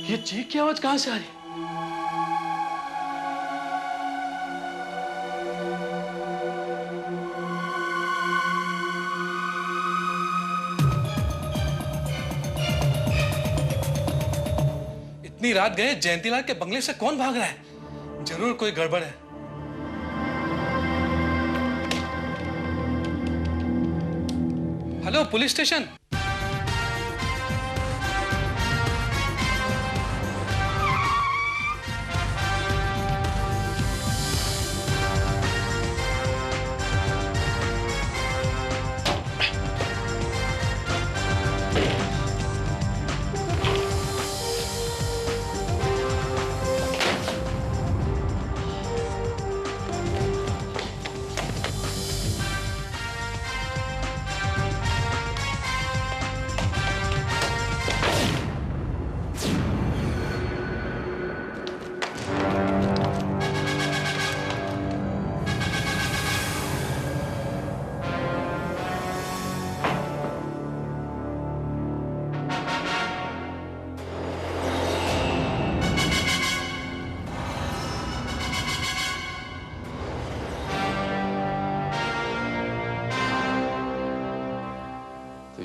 ये चीख की आवाज कहां से आ रही है? इतनी रात गए जयंतीलाल के बंगले से कौन भाग रहा है? जरूर कोई गड़बड़ है। Hello, police station.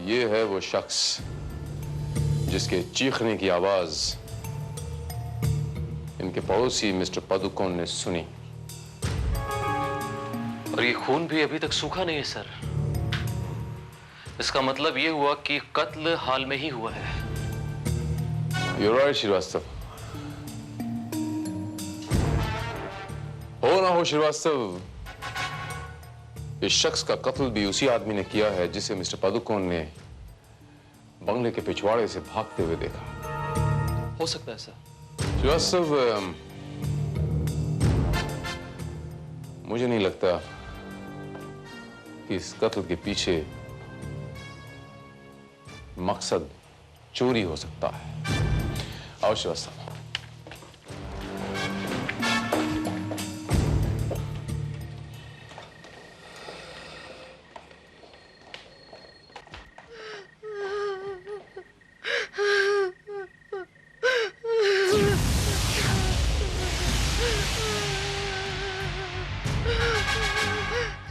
ये है वो शख्स जिसके चीखने की आवाज इनके पड़ोसी मिस्टर पादुकोण ने सुनी। और ये खून भी अभी तक सूखा नहीं है सर। इसका मतलब ये हुआ कि कत्ल हाल में ही हुआ है। You're right, Srivastava. हो ना हो श्रीवास्तव, इस शख्स का कत्ल भी उसी आदमी ने किया है जिसे मिस्टर पादुकोण ने बंगले के पिछवाड़े से भागते हुए देखा। हो सकता है सर। श्रीवास्तव, मुझे नहीं लगता कि इस कत्ल के पीछे मकसद चोरी हो सकता है। आओ श्रीवास्तव।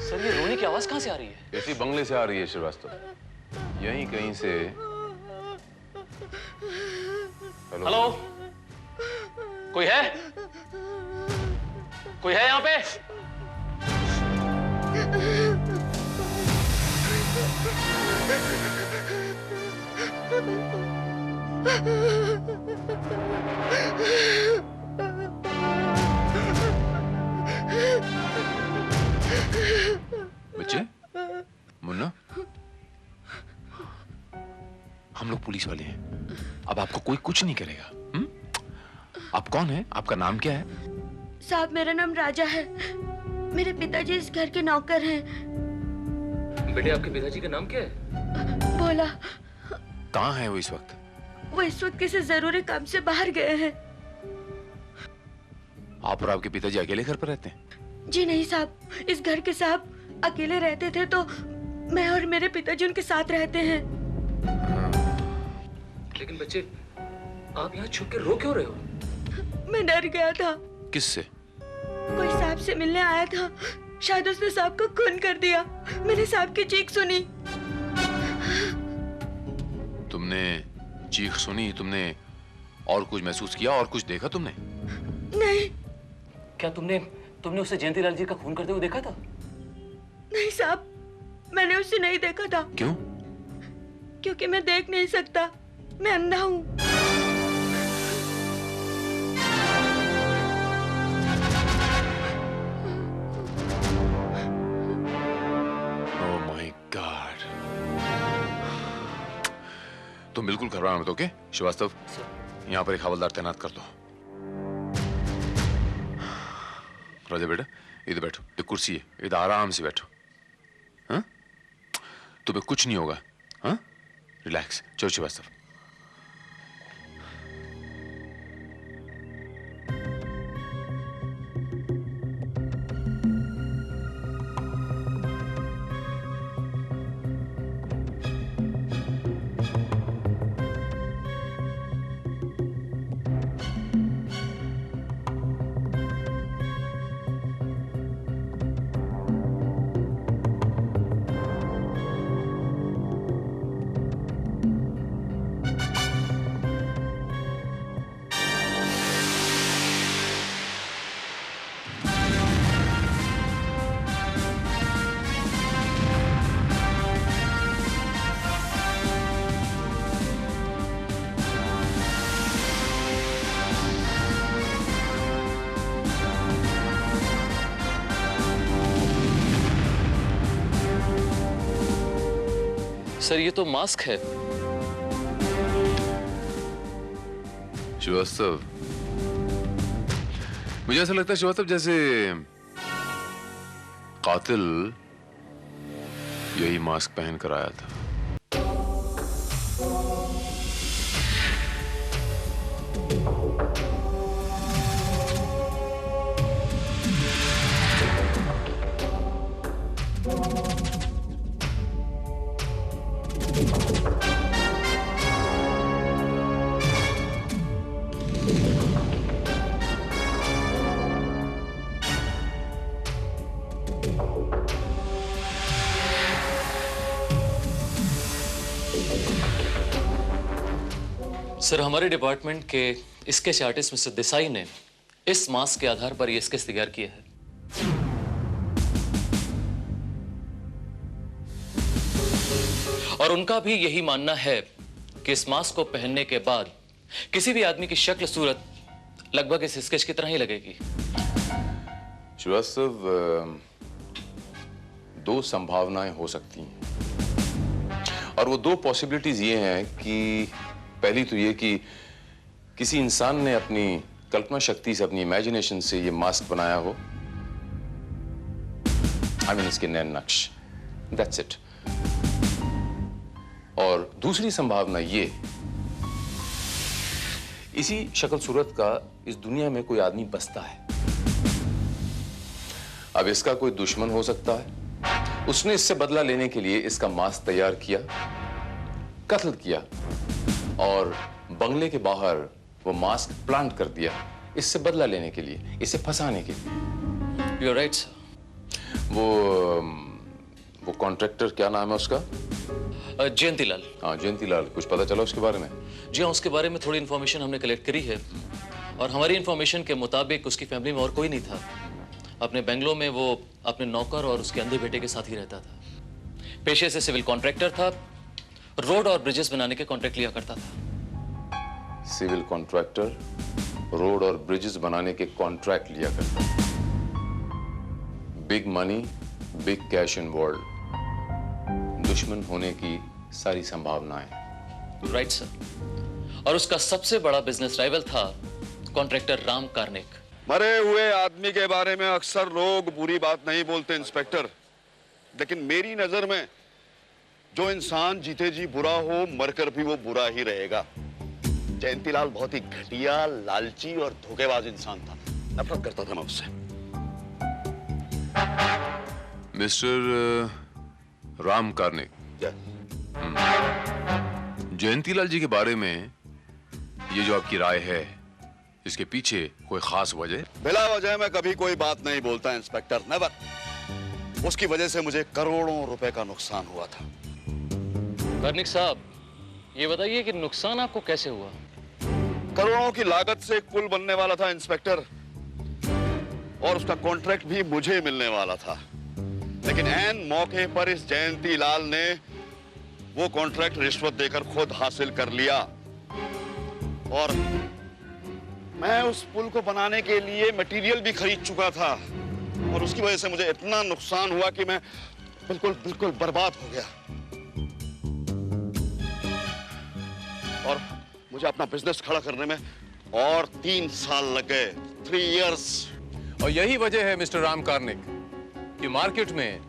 सर ये रोने की आवाज कहां से आ रही है? इसी बंगले से आ रही है श्रीवास्तव, यहीं कहीं से। हेलो, कोई है? कोई है यहाँ पे? बच्चे, मुन्ना, हम लोग पुलिस वाले हैं। अब आपको कोई कुछ नहीं करेगा। आप कौन है? आपका नाम क्या है? साहब, मेरा नाम राजा है। मेरे पिताजी इस घर के नौकर हैं। बेटे, आपके पिताजी का नाम क्या है? भोला। कहाँ है वो इस वक्त? वो इस वक्त किसी जरूरी काम से बाहर गए हैं। आप और आपके पिताजी अकेले घर पर रहते हैं? जी नहीं साहब, इस घर के साहब अकेले रहते थे तो मैं और मेरे पिताजी उनके साथ रहते हैं। लेकिन बच्चे, आप यहाँ छुप के रो क्यों रहे हो? मैं डर गया था। किससे? कोई साहब से मिलने आया था, शायद उसने साहब को खून कर दिया। मैंने साहब की चीख सुनी। तुमने चीख सुनी? तुमने और कुछ महसूस किया? और कुछ देखा तुमने? नहीं। क्या तुमने उसे जयंतीलाल जी का खून करते हुए देखा था? नहीं साहब, मैंने उसे नहीं देखा था। क्यों? क्योंकि मैं देख नहीं सकता, मैं अंधा हूँ। Oh my God. तुम बिल्कुल घबराना मत, ओके? श्रीवास्तव, यहाँ पर एक हवलदार तैनात कर दो। राजा बेटा, इधर बैठो। एक कुर्सी है, इधर आराम से बैठो। हाँ? तुम्हें कुछ नहीं होगा। हाँ? रिलैक्स। चलो श्रीवास्तव। सर ये तो मास्क है। श्रीवास्तव, मुझे ऐसा लगता है श्रीवास्तव जैसे कातिल यही मास्क पहन कर आया था। सर हमारे डिपार्टमेंट के स्केच आर्टिस्ट मिस्टर देसाई ने इस मास्क के आधार पर यह स्केच तैयार किया है। और उनका भी यही मानना है कि इस मास्क को पहनने के बाद किसी भी आदमी की शक्ल सूरत लगभग इस स्केच की तरह ही लगेगी। श्रीवास्तव, दो संभावनाएं हो सकती हैं और वो दो पॉसिबिलिटीज ये हैं कि पहली तो ये कि किसी इंसान ने अपनी कल्पना शक्ति से, अपनी इमेजिनेशन से ये मास्क बनाया हो। I mean, इसके नए नक्श, that's it। और दूसरी संभावना ये, इसी शक्ल सूरत का इस दुनिया में कोई आदमी बसता है। अब इसका कोई दुश्मन हो सकता है, उसने इससे बदला लेने के लिए इसका मास्क तैयार किया, कत्ल किया और बंगले के बाहर वो मास्क प्लांट कर दिया इससे बदला लेने के लिए, इसे फंसाने के लिए। You're right, sir। वो कॉन्ट्रैक्टर क्या नाम है उसका? जयंतीलाल। हाँ, जयंतीलाल। कुछ पता चला उसके बारे में? जी हाँ, उसके बारे में थोड़ी इन्फॉर्मेशन हमने कलेक्ट करी है और हमारी इन्फॉर्मेशन के मुताबिक उसकी फैमिली में और कोई नहीं था। अपने बेंगलोर में वो अपने नौकर और उसके अंधे बेटे के साथ ही रहता था। पेशे से सिविल कॉन्ट्रैक्टर था, रोड और ब्रिजेस बनाने के कॉन्ट्रैक्ट लिया करता था। सिविल कॉन्ट्रैक्टर, रोड और ब्रिजेस बनाने के कॉन्ट्रैक्ट लिया करता था। Big money, big cash involved, दुश्मन होने की सारी संभावनाएं। Right sir. और उसका सबसे बड़ा बिजनेस राइवल था कॉन्ट्रैक्टर राम कार्निक। मरे हुए आदमी के बारे में अक्सर लोग बुरी बात नहीं बोलते इंस्पेक्टर, लेकिन मेरी नजर में जो इंसान जीते जी बुरा हो, मरकर भी वो बुरा ही रहेगा। जयंतीलाल बहुत ही घटिया, लालची और धोखेबाज इंसान था। नफरत करता था मैं उससे। मिस्टर राम कार्निक, जयंतीलाल जी के बारे में ये जो आपकी राय है, इसके पीछे कोई खास वजह? बिला वजह मैं कभी कोई बात नहीं बोलता इंस्पेक्टर, नेवर। उसकी वजह से मुझे करोड़ों रुपए का नुकसान हुआ था। कार्निक साहब, ये बताइए कि नुकसान आपको कैसे हुआ? करोड़ों की लागत से एक पुल बनने वाला था इंस्पेक्टर, और उसका कॉन्ट्रैक्ट भी मुझे मिलने वाला था। लेकिन ऐन मौके पर इस जयंतीलाल ने वो कॉन्ट्रैक्ट रिश्वत देकर खुद हासिल कर लिया, और मैं उस पुल को बनाने के लिए मटेरियल भी खरीद चुका था, और उसकी वजह से मुझे इतना नुकसान हुआ कि मैं बिल्कुल बर्बाद हो गया। और मुझे अपना बिजनेस खड़ा करने में और 3 साल लग गए, 3 इयर्स। और यही वजह है मिस्टर राम कार्निक कि मार्केट में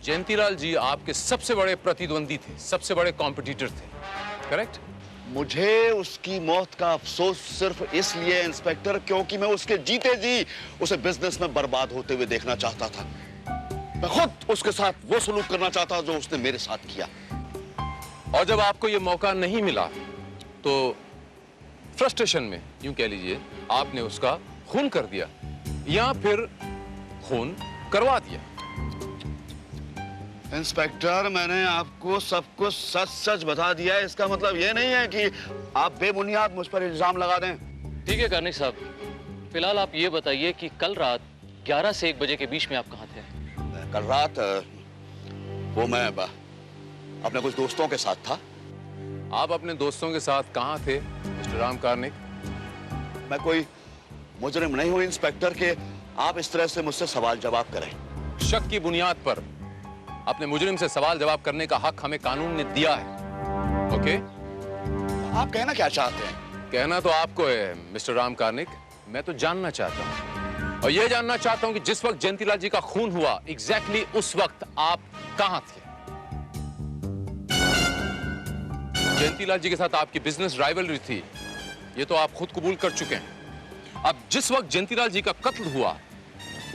जयंतीलाल जी आपके सबसे बड़े प्रतिद्वंदी थे, सबसे बड़े कॉम्पिटिटर थे, करेक्ट? मुझे उसकी मौत का अफसोस सिर्फ इसलिए इंस्पेक्टर, क्योंकि मैं उसके जीते जी उसे बिजनेस में बर्बाद होते हुए देखना चाहता था। मैं खुद उसके साथ वो सलूक करना चाहता जो उसने मेरे साथ किया। और जब आपको ये मौका नहीं मिला तो फ्रस्ट्रेशन में, यूं कह लीजिए, आपने उसका खून कर दिया या फिर खून करवा दिया। इंस्पेक्टर, मैंने आपको सब कुछ सच सच बता दिया है। इसका मतलब ये नहीं है कि आप बेबुनियाद मुझ पर इल्जाम लगा दें। ठीक है कार्निक साहब, फिलहाल आप ये बताइए कि कल रात 11 से 1 बजे के बीच में आप कहाँ थे? कल रात वो मैं अपने कुछ दोस्तों के साथ था। आप अपने दोस्तों के साथ कहाँ थे मिस्टर राम कार्निक? मैं कोई मुजरिम नहीं हूं इंस्पेक्टर के आप इस तरह से मुझसे सवाल जवाब करें। शक की बुनियाद पर अपने मुजरिम से सवाल जवाब करने का हक हमें कानून ने दिया है। ओके? आप कहना क्या चाहते हैं? कहना तो आपको है मिस्टर राम कार्निक, मैं तो जानना चाहता हूं, और ये जानना चाहता हूं कि जिस वक्त जयंतीलाल जी का खून हुआ, एग्जैक्टली उस वक्त आप कहां थे? जयंतीलाल जी के साथ आपकी बिजनेस राइवलरी थी, ये तो आप खुद कबूल कर चुके हैं। अब जिस वक्त जयंतीलाल जी का कत्ल हुआ,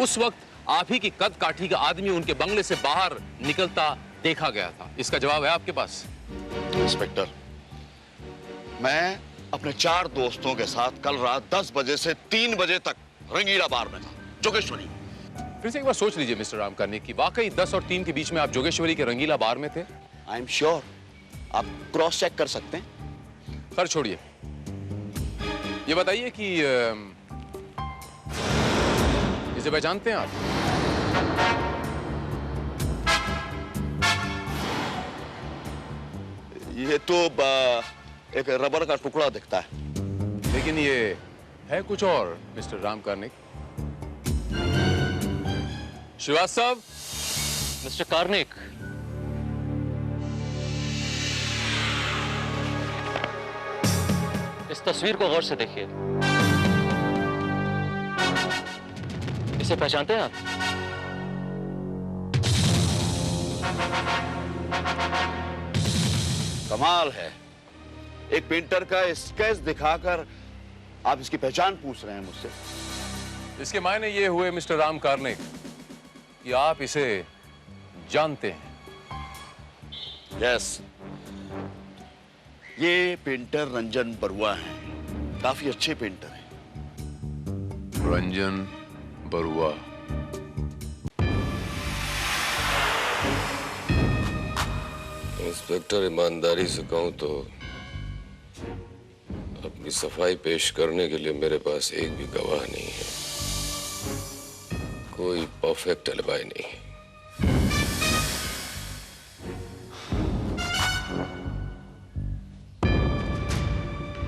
उस वक्त आप ही की कद काठी का आदमी उनके बंगले से बाहर निकलता देखा गया था। इसका जवाब है आपके पास? इंस्पेक्टर, मैं अपने 4 दोस्तों के साथ कल रात 10 बजे से 3 बजे तक रंगीला बार में था, जोगेश्वरी। फिर से एक बार सोच लीजिए मिस्टर राम कार्निक कि वाकई 10 और 3 के बीच में आप जोगेश्वरी के रंगीला बार में थे? आई एम श्योर, आप क्रॉस चेक कर सकते हैं। खैर छोड़िए, ये बताइए कि इसे पहचानते हैं आप? ये तो एक रबर का टुकड़ा दिखता है। लेकिन ये है कुछ और मिस्टर राम कार्निक। श्रीवास्तव। मिस्टर कार्निक, इस तस्वीर को गौर से देखिए। इसे पहचानते हैं आप? कमाल है, एक पेंटर का स्केच दिखाकर आप इसकी पहचान पूछ रहे हैं मुझसे। इसके मायने ये हुए मिस्टर राम कार्निक कि आप इसे जानते हैं। यस, ये पेंटर रंजन बरुआ हैं, काफी अच्छे पेंटर हैं। रंजन बरुआ। इंस्पेक्टर, ईमानदारी से कहूं तो अपनी सफाई पेश करने के लिए मेरे पास एक भी गवाह नहीं है, कोई परफेक्ट एलिबाई नहीं है।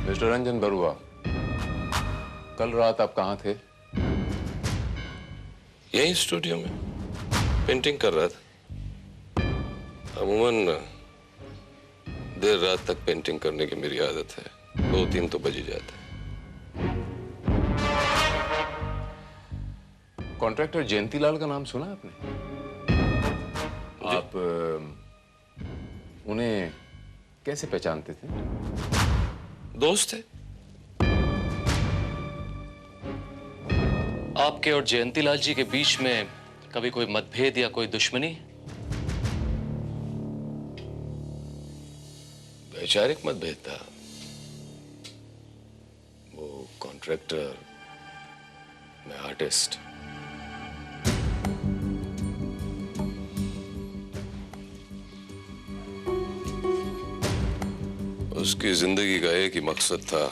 मिस्टर रंजन बरुआ, कल रात आप कहां थे? यही स्टूडियो में पेंटिंग कर रहा था। अमूमन देर रात तक पेंटिंग करने की मेरी आदत है, 2-3 तो बज ही जाता है। कॉन्ट्रैक्टर जयंतीलाल का नाम सुना आपने? आप उन्हें कैसे पहचानते थे? दोस्त थे। आपके और जयंतीलाल जी के बीच में कभी कोई मतभेद या कोई दुश्मनी? वैचारिक मतभेद था। वो कॉन्ट्रैक्टर, मैं आर्टिस्ट। उसकी जिंदगी का एक ही मकसद था,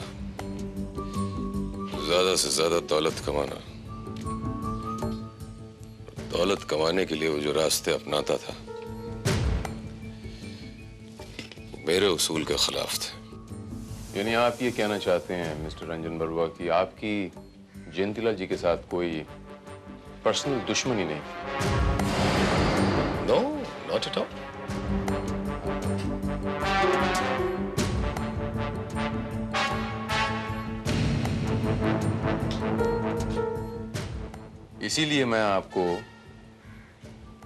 ज्यादा से ज्यादा दौलत कमाना। दौलत कमाने के लिए वो जो रास्ते अपनाता था, मेरे उसूल के खिलाफ थे। यानी आप ये कहना चाहते हैं मिस्टर रंजन बरुआ कि आपकी जयंतीलाल जी के साथ कोई पर्सनल दुश्मनी नहीं? No, not at all. इसीलिए मैं आपको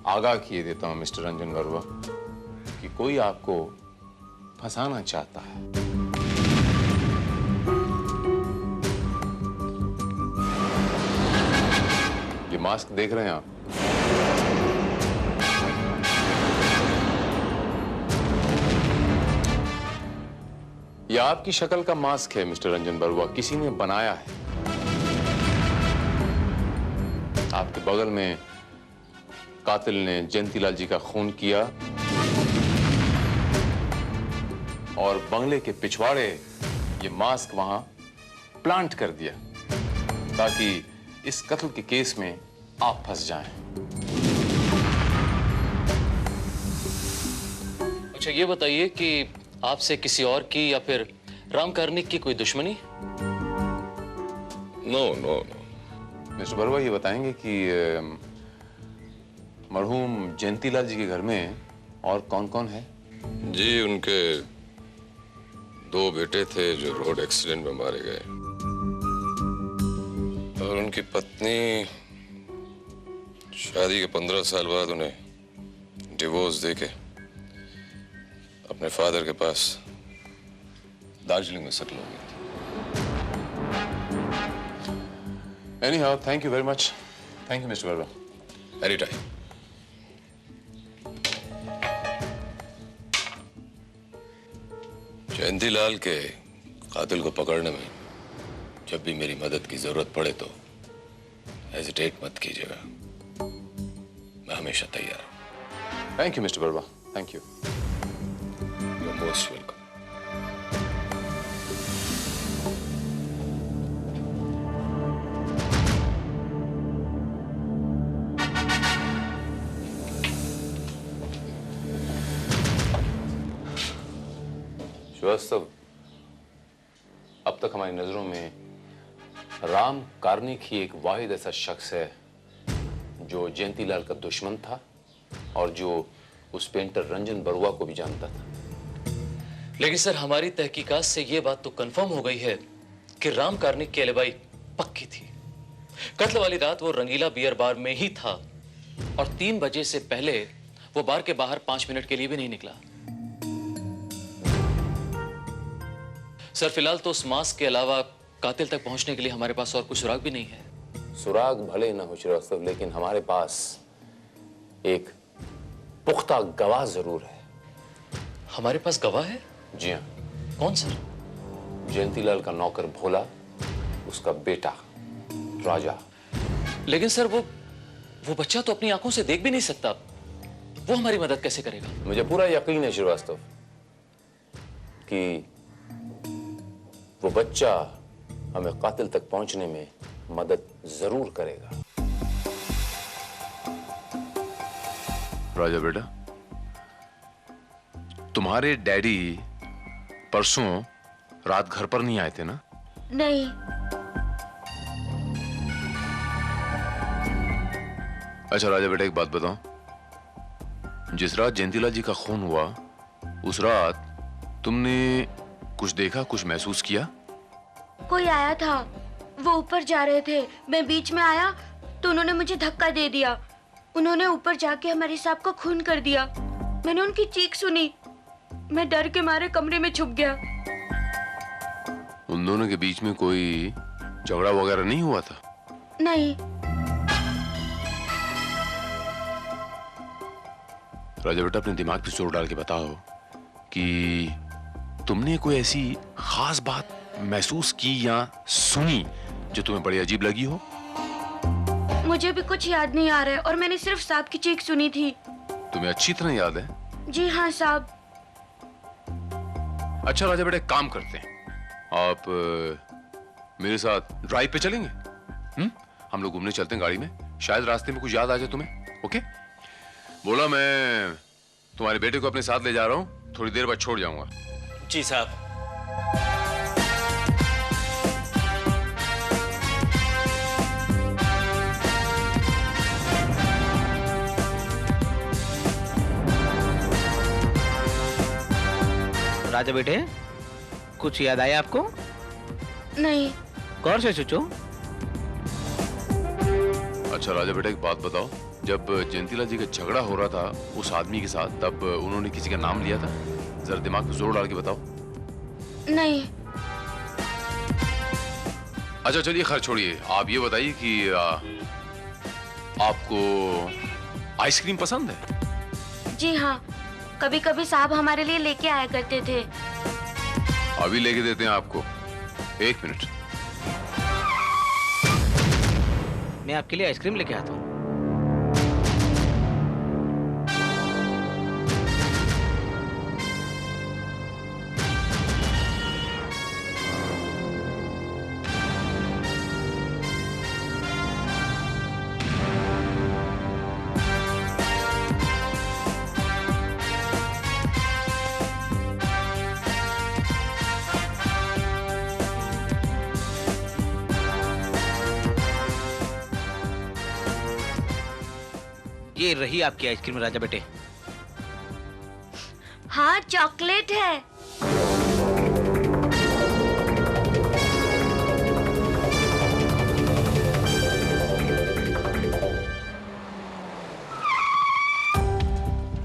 आगाह किए देता हूं मिस्टर रंजन बरुआ कि कोई आपको फंसाना चाहता है। ये मास्क देख रहे हैं आप? ये आपकी शक्ल का मास्क है मिस्टर रंजन बरुआ, किसी ने बनाया है। आपके बगल में कातिल ने जयंतीलाल जी का खून किया और बंगले के पिछवाड़े ये मास्क वहां प्लांट कर दिया ताकि इस कत्ल के केस में आप फंस जाएं। अच्छा, ये बताइए कि आपसे किसी और की या फिर राम कार्निक की कोई दुश्मनी? No no no. Mister Barua, ये बताएंगे कि मरहूम जयंतीलाल जी के घर में और कौन कौन है? जी, उनके 2 बेटे थे जो रोड एक्सीडेंट में मारे गए, और उनकी पत्नी शादी के 15 साल बाद उन्हें डिवोर्स देके अपने फादर के पास दार्जिलिंग में सेटल हो गई थी। Anyhow, thank you very much. Thank you, Mr. Verma. Anytime. Jayantilal के कातिल को पकड़ने में जब भी मेरी मदद की जरूरत पड़े तो हेजिटेट मत कीजिएगा, मैं हमेशा तैयार हूं। Thank you, Mr. Verma. Thank you. You're most welcome. Srivastava, अब तक हमारी नजरों में राम कार्निक ही एक वाहिद ऐसा शख्स है जो जयंतीलाल का दुश्मन था और जो उस पेंटर रंजन बरुआ को भी जानता था। लेकिन सर, हमारी तहकीकात से यह बात तो कंफर्म हो गई है कि राम कार्निक की एलिबाई पक्की थी। कत्ल वाली रात वो रंगीला बियर बार में ही था और 3 बजे से पहले वो बार के बाहर 5 मिनट के लिए भी नहीं निकला। सर, फिलहाल तो उस मास्क के अलावा कातिल तक पहुंचने के लिए हमारे पास और कोई सुराग भी नहीं है। सुराग भले न हो श्रीवास्तव, लेकिन हमारे पास एक पुख्ता गवाह जरूर है। हमारे पास गवाह है? जी हाँ। कौन सर? जयंतीलाल का नौकर भोला, उसका बेटा राजा। लेकिन सर, वो बच्चा तो अपनी आंखों से देख भी नहीं सकता, वो हमारी मदद कैसे करेगा? मुझे पूरा यकीन है श्रीवास्तव कि वो बच्चा हमें कातिल तक पहुंचने में मदद जरूर करेगा। राजा बेटा, तुम्हारे डैडी परसों रात घर पर नहीं आए थे ना? नहीं। अच्छा राजा बेटा, एक बात बताओ, जिस रात जयंतीलाल जी का खून हुआ उस रात तुमने कुछ देखा, कुछ महसूस किया? कोई आया था, वो ऊपर जा रहे थे, मैं बीच में आया तो उन्होंने मुझे धक्का दे दिया। उन्होंने ऊपर जाके हमारे साहब को खून कर दिया। मैंने उनकी चीख सुनी, मैं डर के मारे कमरे में छुप गया। उन दोनों के बीच में कोई झगड़ा वगैरह नहीं हुआ था? नहीं। राजा बेटा, अपने दिमाग पे जोर डाल के बताओ कि तुमने कोई ऐसी खास बात महसूस की या सुनी जो तुम्हें बड़ी अजीब लगी हो? मुझे भी कुछ याद नहीं आ रहा है और मैंने सिर्फ साहब की चीख सुनी थी। तुम्हें अच्छी तरह याद है? जी हाँ साहब। अच्छा राजा बेटा, एक काम करते हैं, आप मेरे साथ ड्राइव पे चलेंगे? हम लोग घूमने चलते हैं गाड़ी में, शायद रास्ते में कुछ याद आ जाए तुम्हें। ओके? बोला, मैं तुम्हारे बेटे को अपने साथ ले जा रहा हूँ, थोड़ी देर बाद छोड़ जाऊंगा। जी साहब। राजा बेटे, कुछ याद आया आपको? नहीं। गौर से सोचो। अच्छा राजा बेटा, एक बात बताओ, जब जयंतीलाल जी का झगड़ा हो रहा था उस आदमी के साथ, तब उन्होंने किसी का नाम लिया था? जरा दिमाग पे जोर डाल के बताओ। नहीं। अच्छा चलिए, खैर छोड़िए, आप ये बताइए कि आपको आइसक्रीम पसंद है? जी हाँ, कभी कभी साहब हमारे लिए लेके आया करते थे। अभी लेके देते हैं आपको, 1 मिनट। मैं आपके लिए आइसक्रीम लेके आता हूँ। ये रही आपकी आइसक्रीम राजा बेटे। हाँ, चॉकलेट है।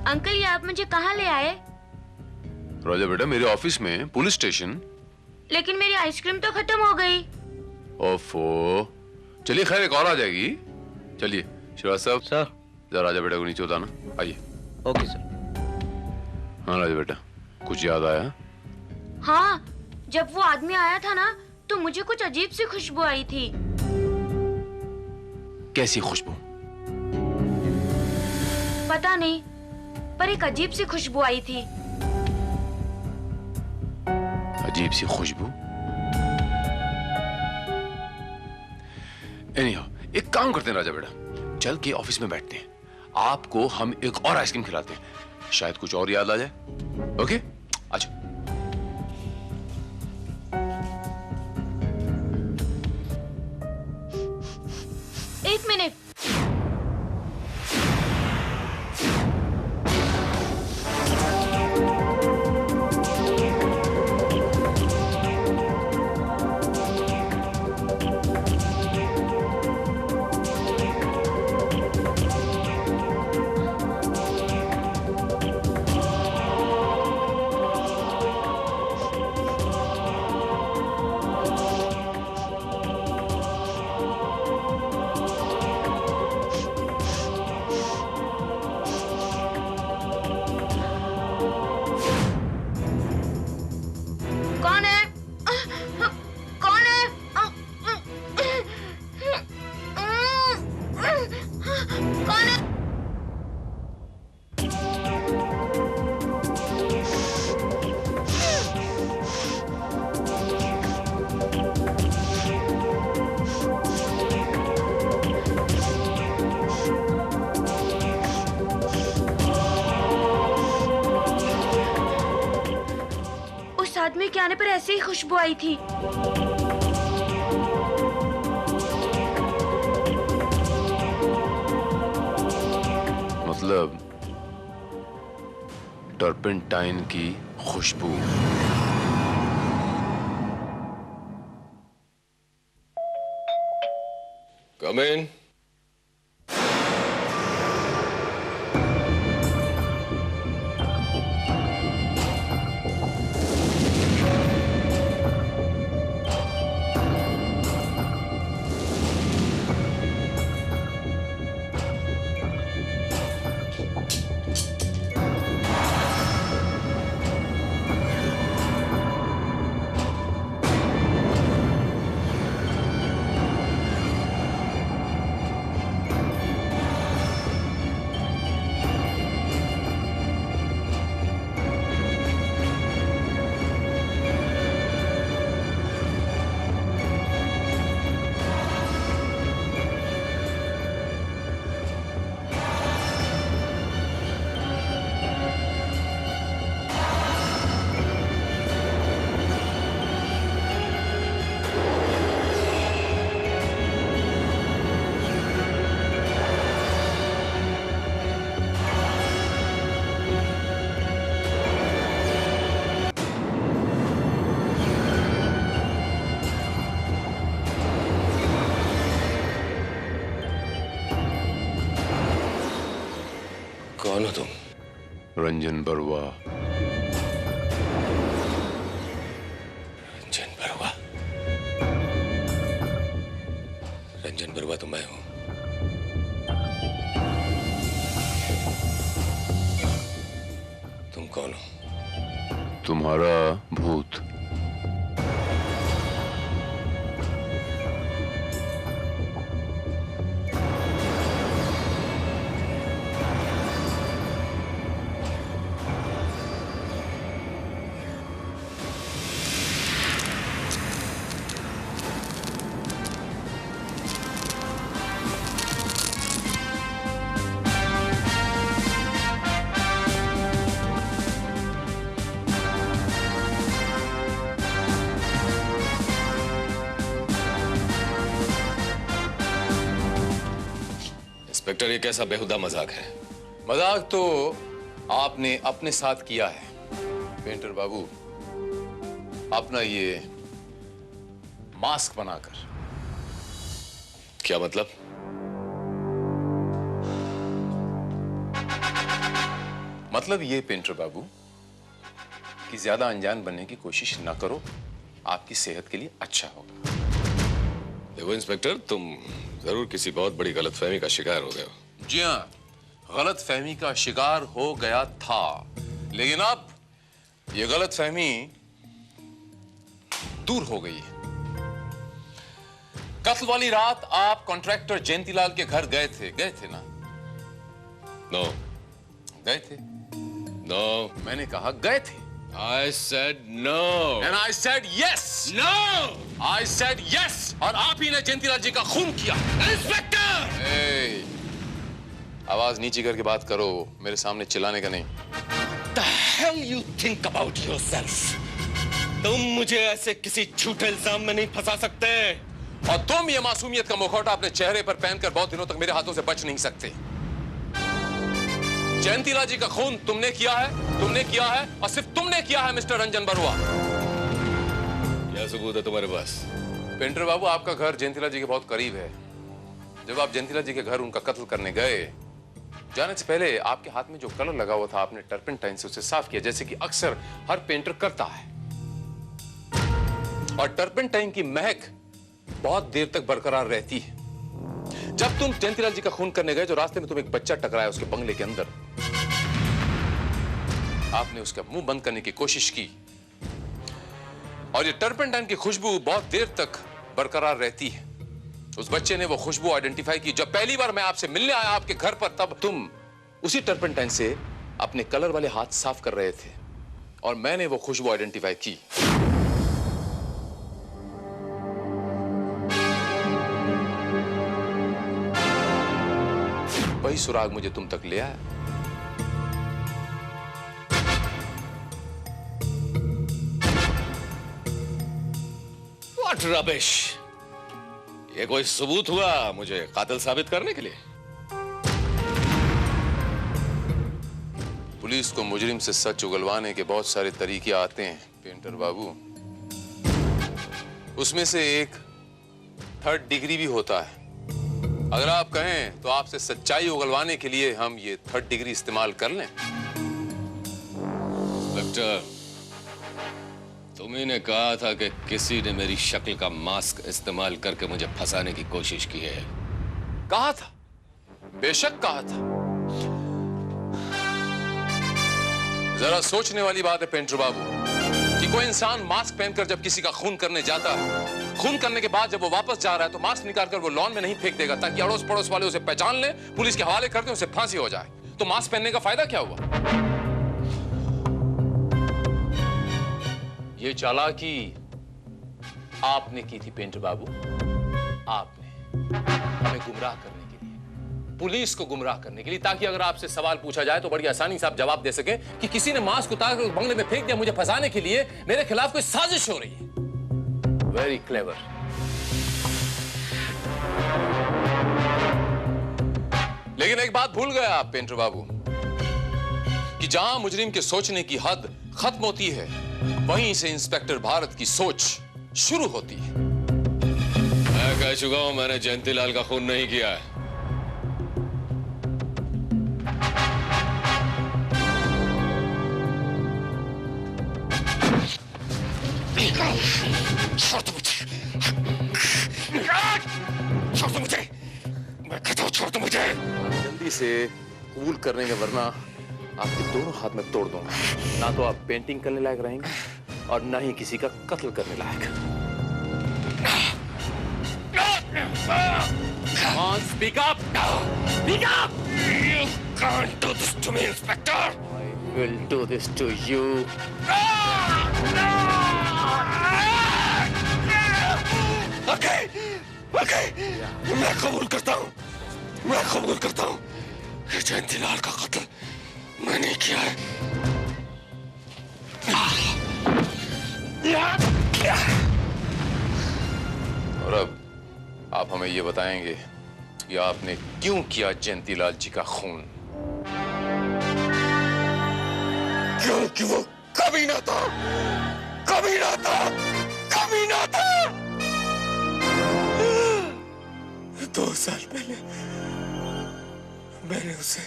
अंकल, ये आप मुझे कहाँ ले आए? राजा बेटा, मेरे ऑफिस में पुलिस स्टेशन। लेकिन मेरी आइसक्रीम तो खत्म हो गई। ओफो, चलिए खैर एक और आ जाएगी। चलिए श्रीवास्तव सर। जरा राजा बेटा को नीचे उतारना। आइए। Okay sir. हाँ राजा बेटा, कुछ याद आया? हाँ, जब वो आदमी आया था ना, तो मुझे कुछ अजीब सी खुशबू आई थी। कैसी खुशबू? पता नहीं, पर एक अजीब सी खुशबू आई थी। अजीब सी खुशबू? एनीहाउ, एक काम करते हैं राजा बेटा, चल के ऑफिस में बैठते हैं, आपको हम एक और आइसक्रीम खिलाते हैं, शायद कुछ और याद आ जाए। ओके, अच्छा। एक मिनट। कौन है? कौन है? कौन है? उस आदमी के आने पर ऐसे ही खुशबू आई थी। मतलब टर्पेंटाइन की खुशबू। कम इन। कौन हो तुम? रंजन बरुआ। रंजन बरुआ? रंजन बरुआ तो मैं हूं। तुम कौन हो? तुम्हारा भूत। इंस्पेक्टर, ये कैसा बेहुदा मजाक है? मजाक तो आपने अपने साथ किया है पेंटर बाबू, अपना ये मास्क बनाकर। क्या मतलब? मतलब ये पेंटर बाबू कि ज्यादा अनजान बनने की कोशिश ना करो, आपकी सेहत के लिए अच्छा होगा। देखो इंस्पेक्टर, तुम जरूर किसी बहुत बड़ी गलतफहमी का शिकार हो गए हो। जी हाँ, गलतफहमी का शिकार हो गया था, लेकिन अब ये गलतफहमी दूर हो गई है। कत्ल वाली रात आप कॉन्ट्रैक्टर जयंतीलाल के घर गए थे ना? नो। गए थे? नो। मैंने कहा गए थे। I said no. And I said yes. No. I said yes. और आप ही ने जयंतीलाल जी का खून किया। इंस्पेक्टर! Hey, आवाज नीचे करके बात करो, मेरे सामने चिल्लाने का नहीं। The hell you think about yourself? तुम मुझे ऐसे किसी झूठे इल्जाम में नहीं फंसा सकते। और तुम ये मासूमियत का मुखौटा अपने चेहरे पर पहनकर बहुत दिनों तक मेरे हाथों से बच नहीं सकते। जयंतीलाल जी का खून तुमने किया है और सिर्फ तुमने किया है मिस्टर रंजन बरुआ। क्या सबूत है तुम्हारे पास? पेंटर बाबू, आपका घर जयंतीलाल जी के बहुत करीब है। जब आप जयंतीलाल जी के घर उनका कत्ल करने गए, जाने से पहले आपके हाथ में जो कलर लगा हुआ था, आपने टर्पेंटाइन से उसे साफ किया, जैसे कि अक्सर हर पेंटर करता है। और टर्पेंटाइन की महक बहुत देर तक बरकरार रहती है। जब तुम जयंतीलाल जी का खून करने गए, जो रास्ते में तुम एक बच्चा टकराया उसके बंगले के अंदर, आपने उसका मुंह बंद करने की कोशिश की और ये टर्पेंटाइन की खुशबू बहुत देर तक बरकरार रहती है। उस बच्चे ने वो खुशबू आइडेंटिफाई की। जब पहली बार मैं आपसे मिलने आया आपके घर पर, तब तुम उसी टर्पेंटाइन से अपने कलर वाले हाथ साफ कर रहे थे और मैंने वो खुशबू आइडेंटिफाई की। वही सुराग मुझे तुम तक ले आया। What rubbish! ये कोई सबूत हुआ मुझे कातिल साबित करने के लिए? पुलिस को मुजरिम से सच उगलवाने के बहुत सारे तरीके आते हैं पेंटर बाबू। उसमें से एक 3rd डिग्री भी होता है। अगर आप कहें तो आपसे सच्चाई उगलवाने के लिए हम ये 3rd डिग्री इस्तेमाल कर लें। इंस्पेक्टर, तुम्ही ने कहा था कि किसी ने मेरी शक्ल का मास्क इस्तेमाल करके मुझे फंसाने की कोशिश की है। कहा था, बेशक कहा था। जरा सोचने वाली बात है पेंटर बाबू कि कोई इंसान मास्क पहनकर जब किसी का खून करने जाता है, खून करने के बाद जब वो वापस जा रहा है तो मास्क निकालकर वो लॉन में नहीं फेंक देगा ताकि अड़ोस पड़ोस वाले उसे पहचान ले, पुलिस के हवाले कर दे, उसे फांसी हो जाए। तो मास्क पहनने का फायदा क्या हुआ? ये चालाकी आपने की थी पेंटर बाबू। आपने हमें गुमराह करने के लिए, पुलिस को गुमराह करने के लिए, ताकि अगर आपसे सवाल पूछा जाए तो बड़ी आसानी से आप जवाब दे सके कि किसी ने मास्क उतारकर बंगले में फेंक दिया मुझे फंसाने के लिए, मेरे खिलाफ कोई साजिश हो रही है। Very clever. लेकिन एक बात भूल गए आप पेंटर बाबू कि जहां मुजरिम के सोचने की हद खत्म होती है, वहीं से इंस्पेक्टर भारत की सोच शुरू होती है। मैं कह चुका हूं, मैंने जयंतीलाल का खून नहीं किया है। छोड़ दो मुझे, छोड़ दो मुझे, मैं कहता हूं छोड़ दो मुझे। जल्दी से कबूल करने के, वरना आपके दोनों हाथ में तोड़ दूंगा। ना तो आप पेंटिंग करने लायक रहेंगे और ना ही किसी का कत्ल करने लायक। Come on, speak up! Speak up! You can't do this to me, Inspector! I will do this to you. Okay, okay, मैं कबूल करता हूँ, मैं कबूल करता हूँ। जयंतीलाल का कत्ल मैंने किया है। और अब आप हमें ये बताएंगे या आपने क्यों किया जयंतीलाल जी का खून? क्योंकि वो कमीना था, कमीना था, कमीना था। 2 साल पहले मैंने उसे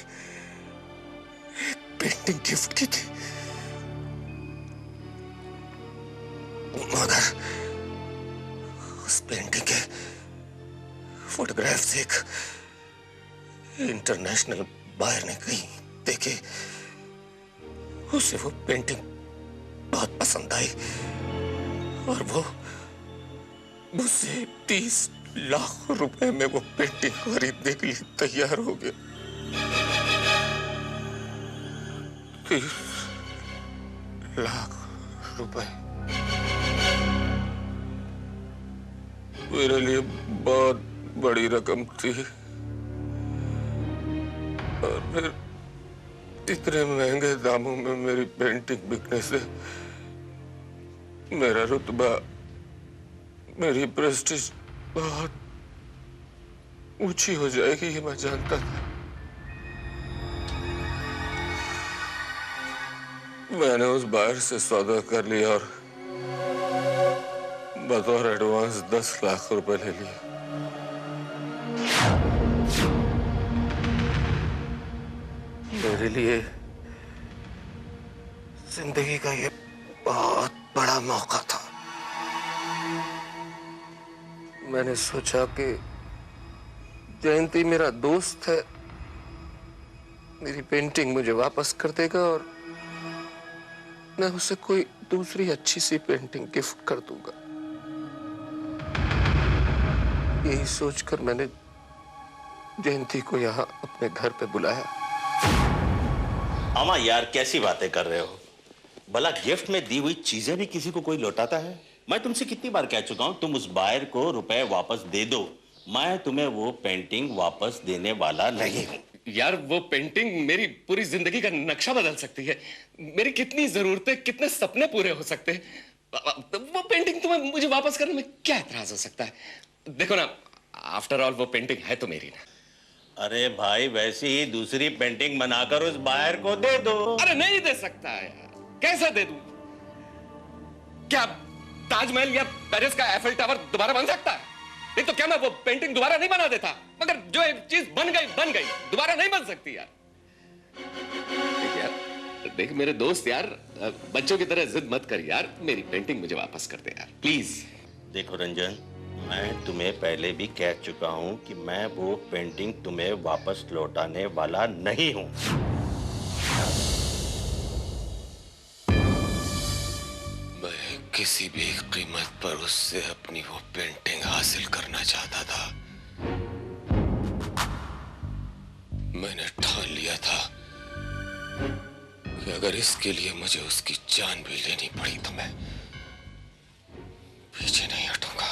एक पेंटिंग गिफ्ट की थी, मगर उस पेंटिंग के फोटोग्राफ्स एक इंटरनेशनल बायर ने कहीं देखे। उसे वो पेंटिंग बहुत पसंद आई और वो मुझसे 30 लाख रुपए में वो पेंटिंग खरीदने के लिए तैयार हो गया। 30 लाख रुपए मेरे लिए बहुत बड़ी रकम थी, और फिर इतने महंगे दामों में मेरी पेंटिंग बिकने से मेरा रुतबा, मेरी प्रेस्टीज बहुत ऊंची हो जाएगी, ये मैं जानता था। मैंने उस बायर से सौदा कर लिया और बतौर एडवांस 10 लाख रुपए ले लिए। मेरे लिए जिंदगी का ये बहुत बड़ा मौका था। मैंने सोचा कि जयंती मेरा दोस्त है, मेरी पेंटिंग मुझे वापस कर देगा और मैं उसे कोई दूसरी अच्छी सी पेंटिंग गिफ्ट कर दूंगा। यही सोचकर मैंने जयंती को यहाँ अपने घर पे बुलाया। अमा यार, कैसी बातें कर रहे हो? भला गिफ्ट में दी हुई चीजें भी किसी को कोई लौटाता है? मैं तुमसे कितनी बार कह चुका हूं, तुम उस बायर को रुपए वापस दे दो। मैं तुम्हें वो पेंटिंग वापस देने वाला नहीं हूं। यार, वो पेंटिंग मेरी पूरी जिंदगी का नक्शा बदल सकती है। मेरी कितनी जरूरतें, कितने सपने पूरे हो सकते हैं। वो पेंटिंग तुम्हें मुझे वापस करने में क्या एतराज हो सकता है? देखो ना, आफ्टर ऑल वो पेंटिंग है तो मेरी ना। अरे भाई, वैसी ही दूसरी पेंटिंग बनाकर उस बायर को दे दो। अरे नहीं दे सकता है यार, कैसे दे दूं? क्या ताजमहल या पेरिस का एफिल टावर दोबारा बन सकता है? नहीं तो क्या मैं वो पेंटिंग दोबारा नहीं बना देता? मगर जो एक चीज बन गई, दोबारा नहीं बन सकती यार। देख मेरे दोस्त यार, बच्चों की तरह जिद मत कर यार, मेरी पेंटिंग मुझे वापस कर दे यार, प्लीज। देखो रंजन, मैं तुम्हें पहले भी कह चुका हूं कि मैं वो पेंटिंग तुम्हें वापस लौटाने वाला नहीं हूं। मैं किसी भी कीमत पर उससे अपनी वो पेंटिंग हासिल करना चाहता था। मैंने ठान लिया था कि अगर इसके लिए मुझे उसकी जान भी लेनी पड़ी तो मैं पीछे नहीं हटूंगा।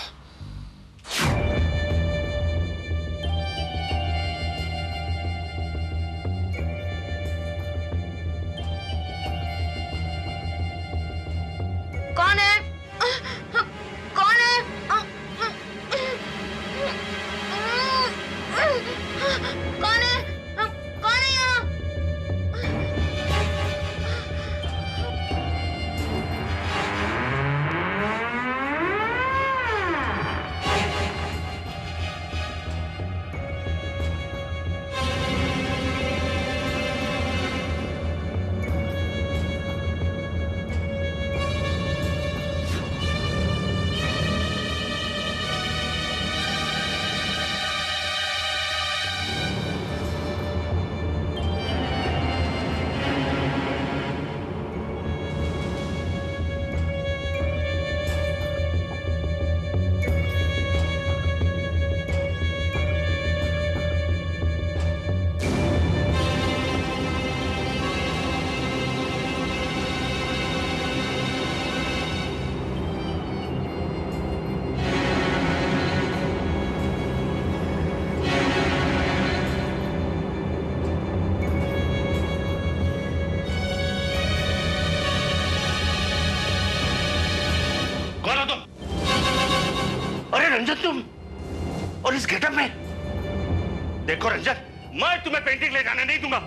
कौन है? कौन है? कौन है? कौन है यहाँ? रंजन, तुम और इस गेटअप में? देखो रंजन, मैं तुम्हें पेंटिंग ले जाने नहीं दूंगा।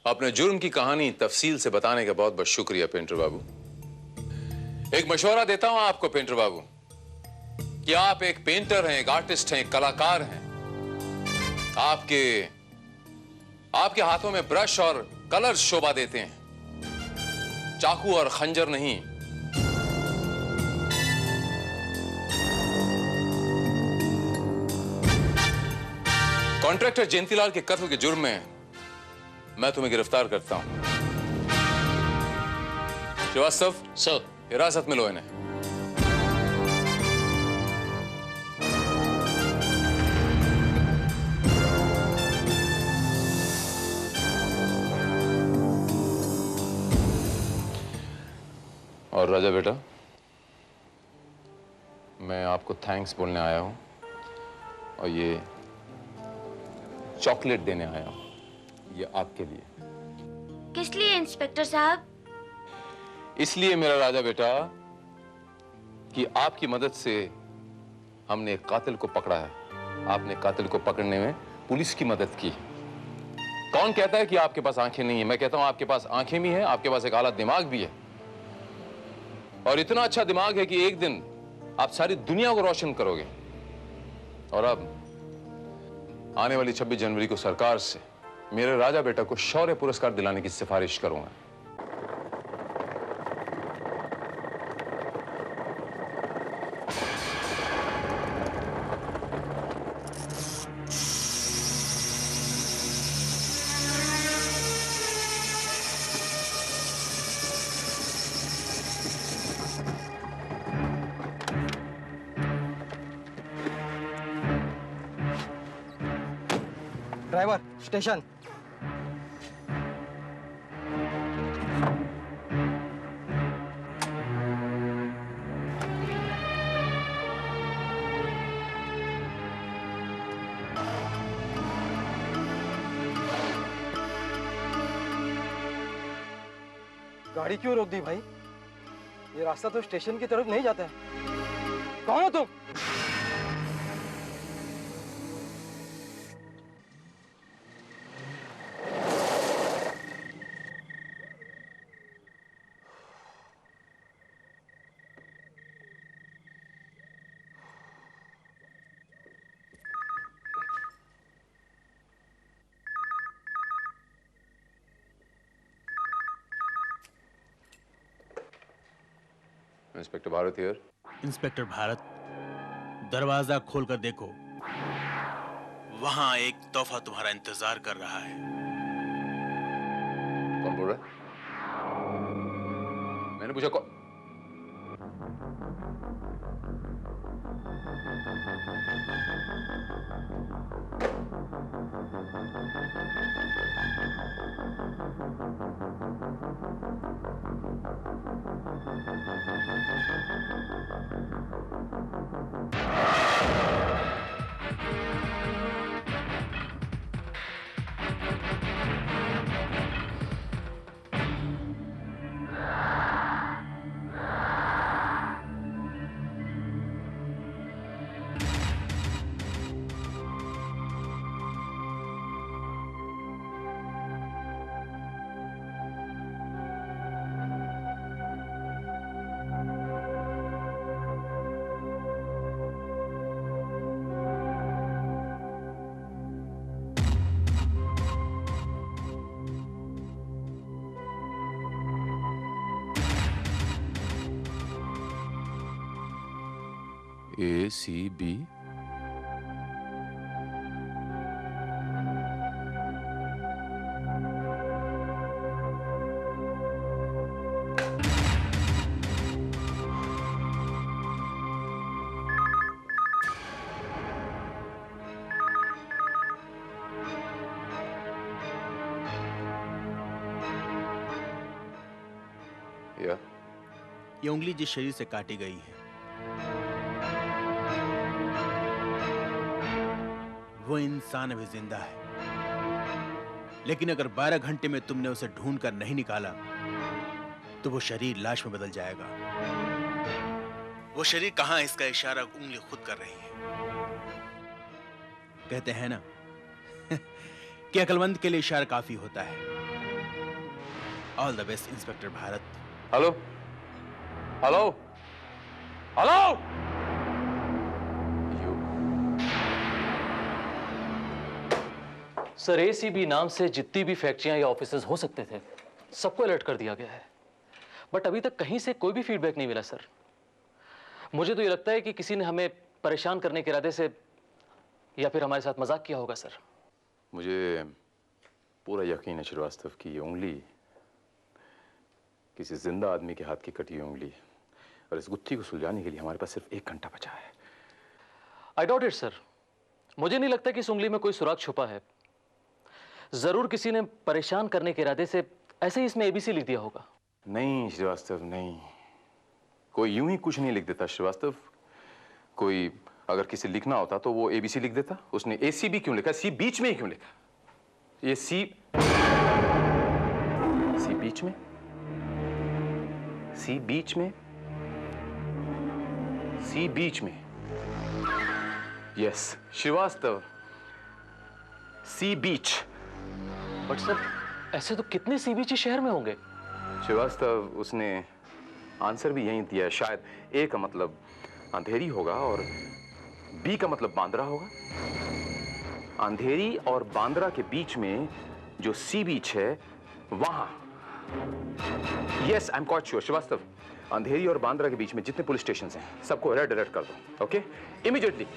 अपने जुर्म की कहानी तफसील से बताने का बहुत बहुत शुक्रिया पेंटर बाबू। एक मशवरा देता हूं आपको पेंटर बाबू कि आप एक पेंटर हैं, एक आर्टिस्ट हैं, एक कलाकार हैं। आपके हाथों में ब्रश और कलर शोभा देते हैं, चाकू और खंजर नहीं। कॉन्ट्रैक्टर जयंतीलाल के कत्ल के जुर्म में मैं तुम्हें गिरफ्तार करता हूं। श्रीवास्तव सर, हिरासत में लो इन्हें। और राजा बेटा, मैं आपको थैंक्स बोलने आया हूं और ये चॉकलेट देने आया हूं, ये आपके लिए। किस लिए इंस्पेक्टर साहब? इसलिए मेरा राजा बेटा कि आपकी मदद से हमने एक कातिल को पकड़ा है। आपने कातिल को पकड़ने में पुलिस की मदद की। कौन कहता है कि आपके पास आंखें नहीं है? मैं कहता हूं आपके पास आंखें भी हैं, आपके पास एक आला दिमाग भी है, और इतना अच्छा दिमाग है कि एक दिन आप सारी दुनिया को रोशन करोगे। और अब आने वाली 26 जनवरी को सरकार से मेरे राजा बेटा को शौर्य पुरस्कार दिलाने की सिफारिश करूंगा। Driver, station. गाड़ी क्यों रोक दी भाई? ये रास्ता तो स्टेशन की तरफ नहीं जाता है। कौन हो तुम? Inspector Bharat here. Inspector Bharat, दरवाजा खोलकर देखो, वहां एक तोहफा तुम्हारा इंतजार कर रहा है। कौन बोल रहा है? मैंने पूछा कौन? ACB। ये उंगली जिस शरीर से काटी गई है, वो इंसान अभी जिंदा है, लेकिन अगर 12 घंटे में तुमने उसे ढूंढ कर नहीं निकाला तो वो शरीर लाश में बदल जाएगा। वो शरीर कहां है इसका इशारा उंगली खुद कर रही है। कहते हैं ना कि अक्लमंद के लिए इशारा काफी होता है। All the best inspector Bharat. Hello hello hello. Sir, ACB नाम से जितनी भी फैक्ट्रियां या ऑफिसेज हो सकते थे सबको अलर्ट कर दिया गया है, बट अभी तक कहीं से कोई भी फीडबैक नहीं मिला सर। मुझे तो ये लगता है कि किसी ने हमें परेशान करने के इरादे से या फिर हमारे साथ मजाक किया होगा सर। मुझे पूरा यकीन है श्रीवास्तव कि ये उंगली किसी जिंदा आदमी के हाथ की कटी हुई उंगली है, और इस गुत्थी को सुलझाने के लिए हमारे पास सिर्फ 1 घंटा बचा है। I doubt it sir. मुझे नहीं लगता कि इस उंगली में कोई सुराग छुपा है। जरूर किसी ने परेशान करने के इरादे से ऐसे ही इसमें एबीसी लिख दिया होगा। नहीं श्रीवास्तव, नहीं, कोई यूं ही कुछ नहीं लिख देता श्रीवास्तव। कोई अगर किसी लिखना होता तो वो एबीसी लिख देता। उसने एसीबी क्यों लिखा? सी बीच में ही क्यों लिखा? ये सी बीच में, सी बीच में, सी बीच में। Yes Srivastava, sea beach. But sir, ऐसे तो कितने सी बीच शहर में होंगे। श्रीवास्तव, उसने आंसर भी यही दिया है। शायद ए का मतलब अंधेरी होगा और बी का मतलब बांद्रा होगा। अंधेरी और बांद्रा के बीच में जो सी बीच है वहां। Yes, I am quite sure Srivastava. Andheri और बांद्रा के बीच में जितने पुलिस स्टेशन हैं सबको अलर्ट कर दो। Okay, immediately.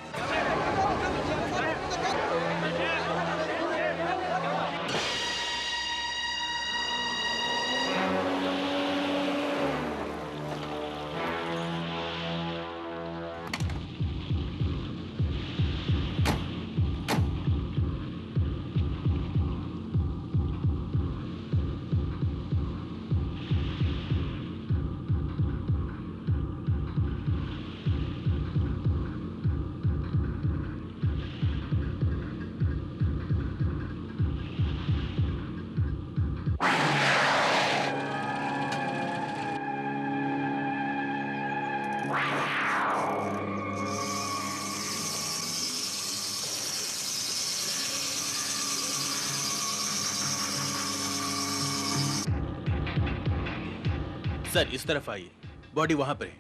सर, इस तरफ आइए, बॉडी वहां पर है।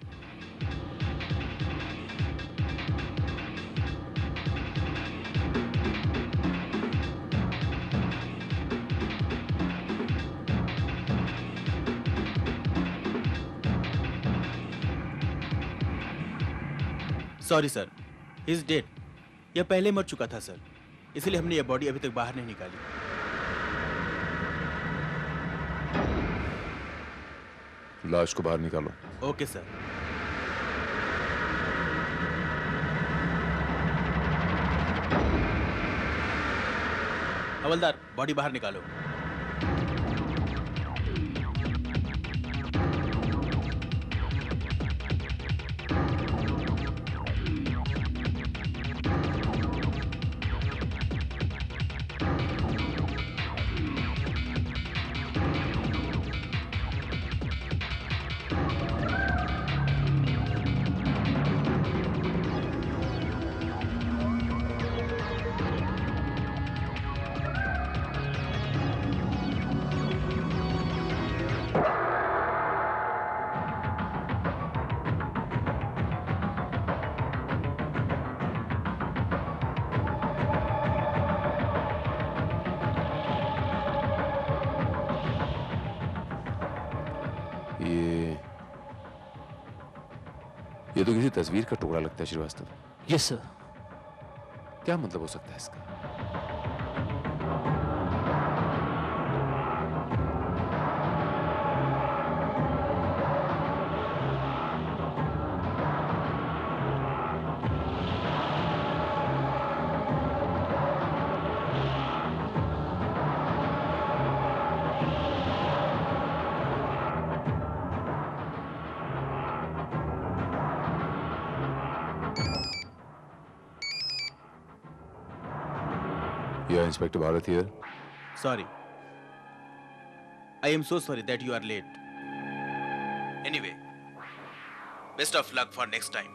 Sorry sir, he is dead. यह पहले मर चुका था सर, इसलिए हमने यह बॉडी अभी तक बाहर नहीं निकाली। लाश को बाहर निकालो। Okay sir. हवलदार, बॉडी बाहर निकालो। ये तो किसी तस्वीर का टुकड़ा लगता है श्रीवास्तव। Yes sir. क्या मतलब हो सकता है इसका? Yeah, Inspector Bharat here. Sorry. I am so sorry that you are late. Anyway, best of luck for next time.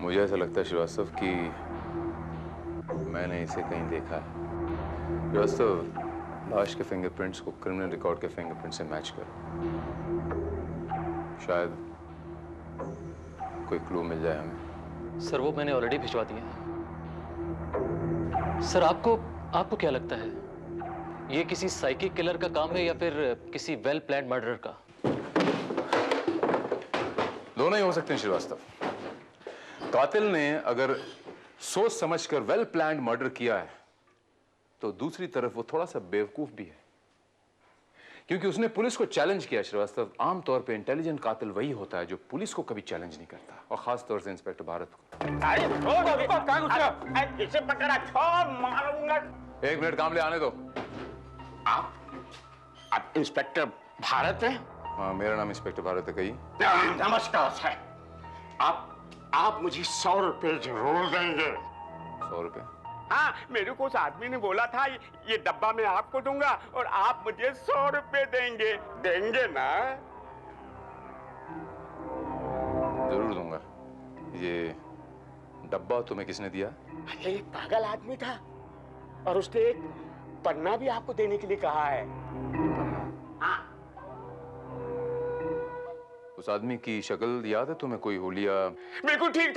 मुझे ऐसा लगता है श्रीवास्तव कि मैंने इसे कहीं देखा है। श्रीवास्तव, लाश के फिंगरप्रिंट्स को क्रिमिनल रिकॉर्ड के फिंगरप्रिंट से मैच करो। शायद कोई क्लू मिल जाए हमें। सर वो मैंने ऑलरेडी भिजवा दिया है। सर आपको क्या लगता है, ये किसी साइकिक किलर का काम है या फिर किसी वेल प्लान्ड मर्डर का? दोनों ही हो सकते हैं श्रीवास्तव। कातिल ने अगर सोच समझकर वेल प्लान्ड मर्डर किया है तो दूसरी तरफ वो थोड़ा सा बेवकूफ भी है, क्योंकि उसने पुलिस को चैलेंज किया। श्रीवास्तव, आमतौर पे इंटेलिजेंट कातिल वही होता है जो पुलिस को कभी चैलेंज नहीं करता, और खास तौर से इंस्पेक्टर भारत को। इसे पकड़ा, छोड़ मारूंगा। एक मिनट, काम ले आने दो। आप इंस्पेक्टर भारत हैं? हाँ, मेरा नाम इंस्पेक्टर भारत है। कही। नमस्कार सर। आप मुझे 100 रुपए जरूर देंगे। 100 रुपए? हाँ, मेरे को उस आदमी ने बोला था ये डब्बा मैं आपको दूंगा और आप मुझे 100 रुपए देंगे ना? जरूर दूंगा। ये डब्बा तुम्हें किसने दिया? ये एक पागल आदमी था और उसने एक पन्ना भी आपको देने के लिए कहा है। हाँ। उस आदमी की शक्ल याद है तुम्हें? कोई हुलिया? बिल्कुल ठीक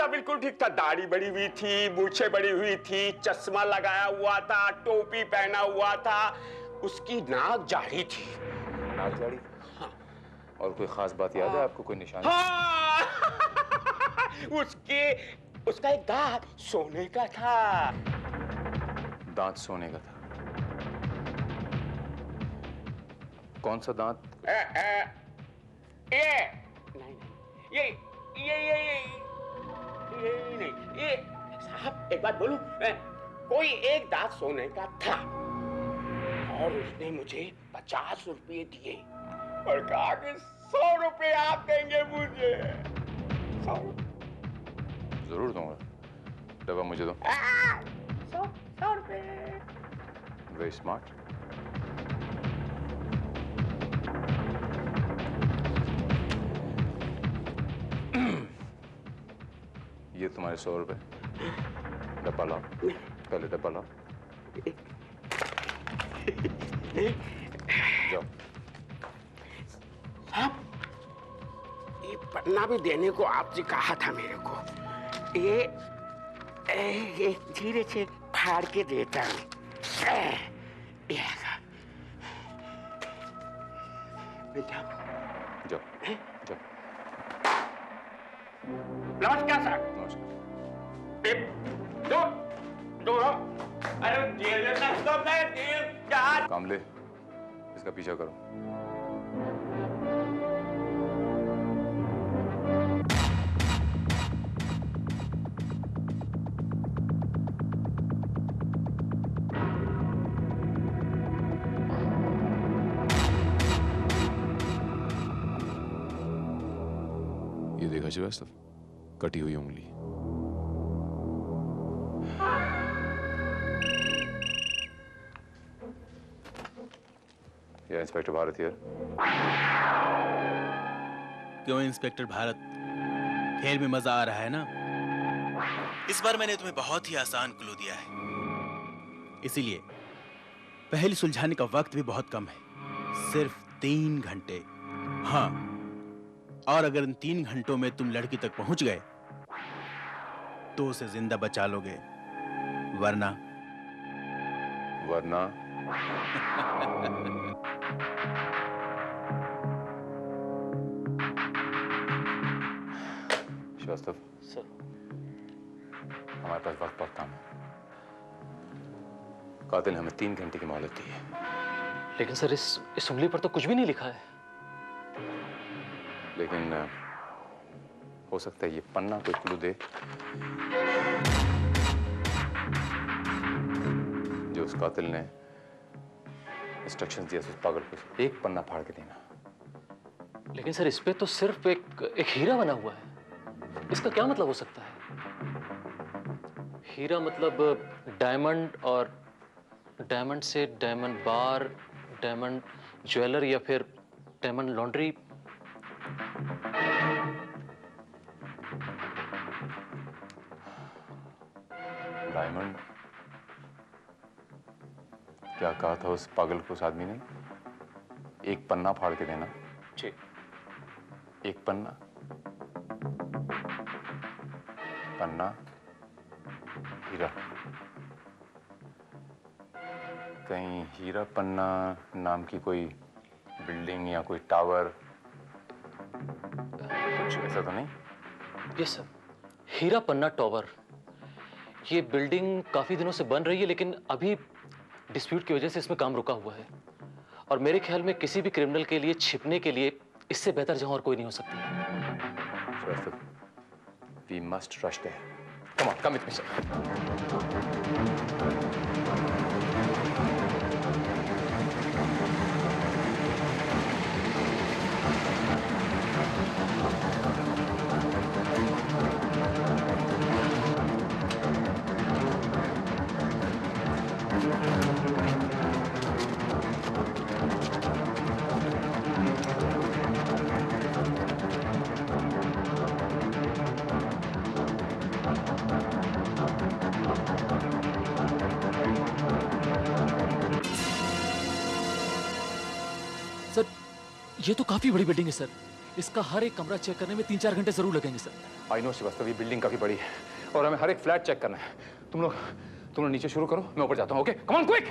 था। दाढ़ी बड़ी हुई थी, मूछें बड़ी हुई थी, चश्मा लगाया हुआ था, टोपी पहना हुआ था, उसकी नाक जाड़ी थी। नाक जाड़ी? हाँ। और कोई खास बात याद है आपको? कोई निशानी? हाँ। उसका एक दांत सोने का था। दांत सोने का था? कौन सा दांत? ये साहब, एक बात बोलूं, कोई एक दांत सोने का था और उसने मुझे 50 रुपये दिए और कहा कि 100 रुपये आप देंगे मुझे। 100 जरूर दूंगा। डब्बा मुझे दो। 100 रुपये। Very smart. ये तुम्हारे 100 रुपए। डब्बा लाओ, पहले डब्बा लाओ। जाओ। साहब, ये पन्ना भी देने को आपसे कहा था मेरे को। ये धीरे से फाड़ के देता हूँ। जाओ। जाओ। नमस्कार सर। नमस्कार। दो अरे जेल तो मैं जेल। काम ले, इसका पीछा करो। ये देखा श्रीवास्तव, कटी हुई उंगली। या इंस्पेक्टर भारत हियर। क्यों इंस्पेक्टर भारत, खेल में मजा आ रहा है ना? इस बार मैंने तुम्हें बहुत ही आसान क्लू दिया है, इसीलिए पहेली सुलझाने का वक्त भी बहुत कम है, सिर्फ 3 घंटे। हाँ, और अगर इन 3 घंटों में तुम लड़की तक पहुंच गए तो उसे जिंदा बचा लोगे, वरना श्रीवास्तव सर, हमारे पास वक्त बहुत कम है। कातिल ने हमें 3 घंटे की मोहलत दी है। लेकिन सर इस उंगली पर तो कुछ भी नहीं लिखा है। लेकिन हो सकता है ये पन्ना कोई क्लू दे जो उस कातिल ने इंस्ट्रक्शंस दिया उस पागल को। एक पन्ना फाड़ के देना। लेकिन सर इस पे तो सिर्फ एक हीरा बना हुआ है। इसका क्या मतलब हो सकता है? हीरा मतलब डायमंड, और डायमंड से डायमंड बार, डायमंड ज्वेलर, या फिर डायमंड लॉन्ड्री। डायमंड? क्या कहा था उस पागल को उस आदमी ने? एक पन्ना फाड़ के देना। जी। एक पन्ना, पन्ना, हीरा। कहीं हीरा पन्ना नाम की कोई बिल्डिंग या कोई टावर, कुछ ऐसा तो नहीं? यस सर, हीरा पन्ना टावर। ये बिल्डिंग काफी दिनों से बन रही है, लेकिन अभी डिस्प्यूट की वजह से इसमें काम रुका हुआ है। और मेरे ख्याल में किसी भी क्रिमिनल के लिए छिपने के लिए इससे बेहतर जगह और कोई नहीं हो सकती। We must rush there. Come on, come with me, sir. Sir, ये तो काफी बड़ी बिल्डिंग है सर। इसका हर एक कमरा चेक करने में 3-4 घंटे जरूर लगेंगे सर। आई नो श्रीवास्तव, ये बिल्डिंग काफी बड़ी है और हमें हर एक फ्लैट चेक करना है। तुम लोग नीचे शुरू करो, मैं ऊपर जाता हूँ। Okay, come on quick.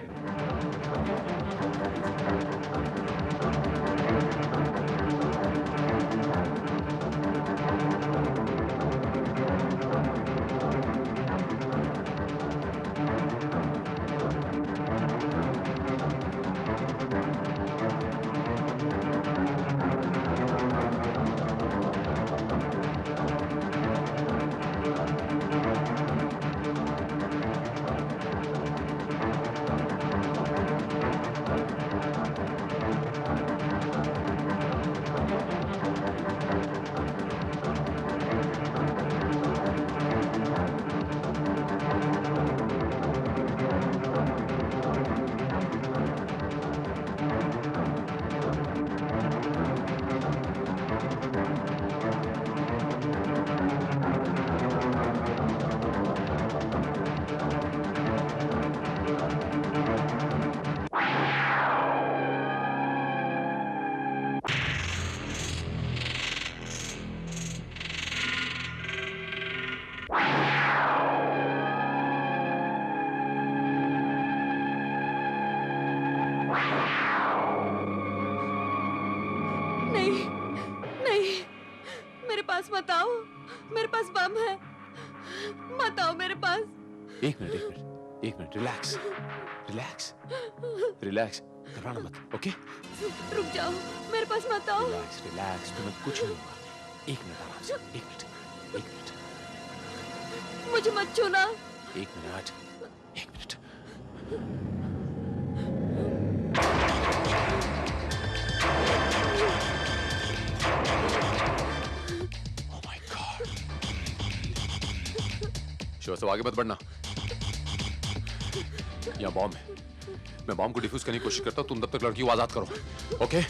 मत आओ, मेरे पास बम है, मत आओ मेरे पास। एक मिनट, रिलैक्स, घबराना मत, ओके? रुक जाओ, मेरे पास मत आओ। रिलैक्स, तुम्हें कुछ नहीं होगा। एक मिनट आराम से, एक मिनट। मुझे मत छूना। एक मिनट। श्रीवास्तव, आगे मत बढ़ना। यहाँ बॉम्ब है। मैं बॉम्ब को डिफ्यूज करने की कोशिश करता हूँ, तुम तब तक लड़की को आजाद करो, okay?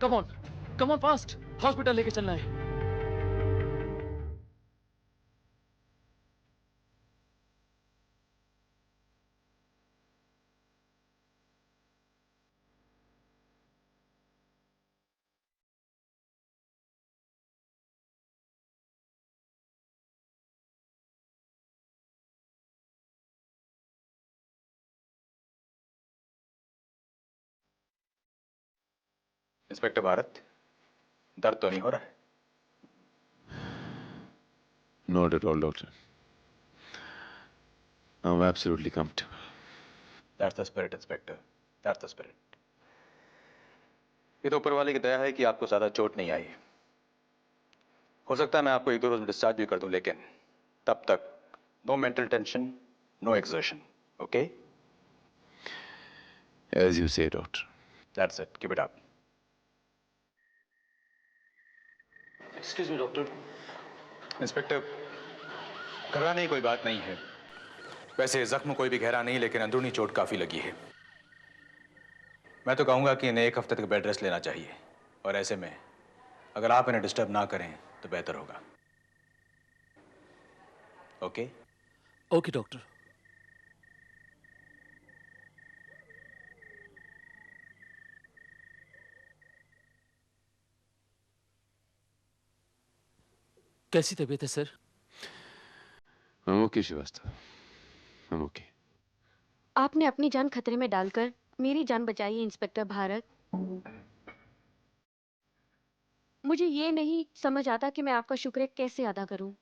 Come on fast, hospital लेके चलना है। इंस्पेक्टर भारत, दर्द तो नहीं हो रहा है? Not at all, doctor. I'm absolutely comfortable. That's the spirit, inspector. That's the spirit. ये तो ऊपर वाले की दया है कि आपको ज्यादा चोट नहीं आई। हो सकता है मैं आपको 1-2 रोज में डिस्चार्ज भी कर दूं, लेकिन तब तक no mental tension, no exertion, okay? As you say, doctor. That's it. Keep it up. Excuse me doctor. Inspector, घबराने की कोई बात नहीं है। वैसे जख्म कोई भी गहरा नहीं, लेकिन अंदरूनी चोट काफी लगी है। मैं तो कहूंगा कि इन्हें 1 हफ्ते तक बेड रेस्ट लेना चाहिए, और ऐसे में अगर आप इन्हें डिस्टर्ब ना करें तो बेहतर होगा। ओके? Okay doctor. कैसी तबीयत है sir? I'm okay, Srivastava. I'm okay. आपने अपनी जान खतरे में डालकर मेरी जान बचाई है इंस्पेक्टर भारत। मुझे ये नहीं समझ आता कि मैं आपका शुक्र कैसे अदा करूं।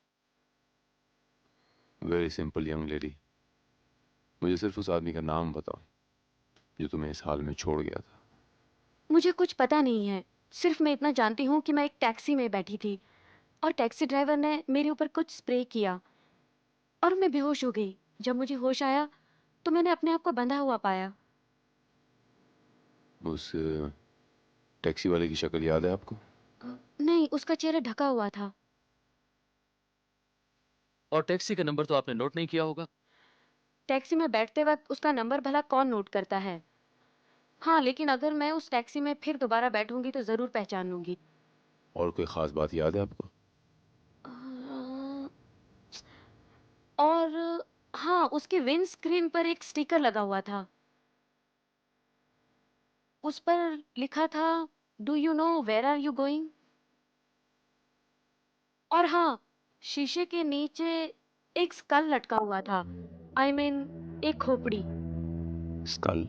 Very simple, young lady. मुझे सिर्फ उस आदमी का नाम बताओ जो तुम्हें इस हाल में छोड़ गया था। मुझे कुछ पता नहीं है, सिर्फ मैं इतना जानती हूँ कि मैं एक टैक्सी में बैठी थी और टैक्सी ड्राइवर ने मेरे ऊपर कुछ स्प्रे किया और मैं बेहोश हो गई। जब मुझे होश आया तो मैंने अपने आप को बंधा हुआ पाया। उस टैक्सी वाले की शक्ल याद है आपको? नहीं, उसका चेहरा ढका हुआ था। और टैक्सी का नंबर तो आपने नोट नहीं किया होगा? टैक्सी में बैठते वक्त उसका नंबर भला कौन नोट करता है? हाँ, लेकिन अगर मैं उस टैक्सी में फिर दोबारा बैठूंगी तो जरूर पहचान लूंगी। और कोई खास बात याद है आपको? और हाँ, उसके विंड स्क्रीन पर एक स्टिकर लगा हुआ था। उस पर लिखा था, do you know where are you going? और हाँ, शीशे के नीचे एक स्कल लटका हुआ था। आई मीन एक खोपड़ी। स्कल?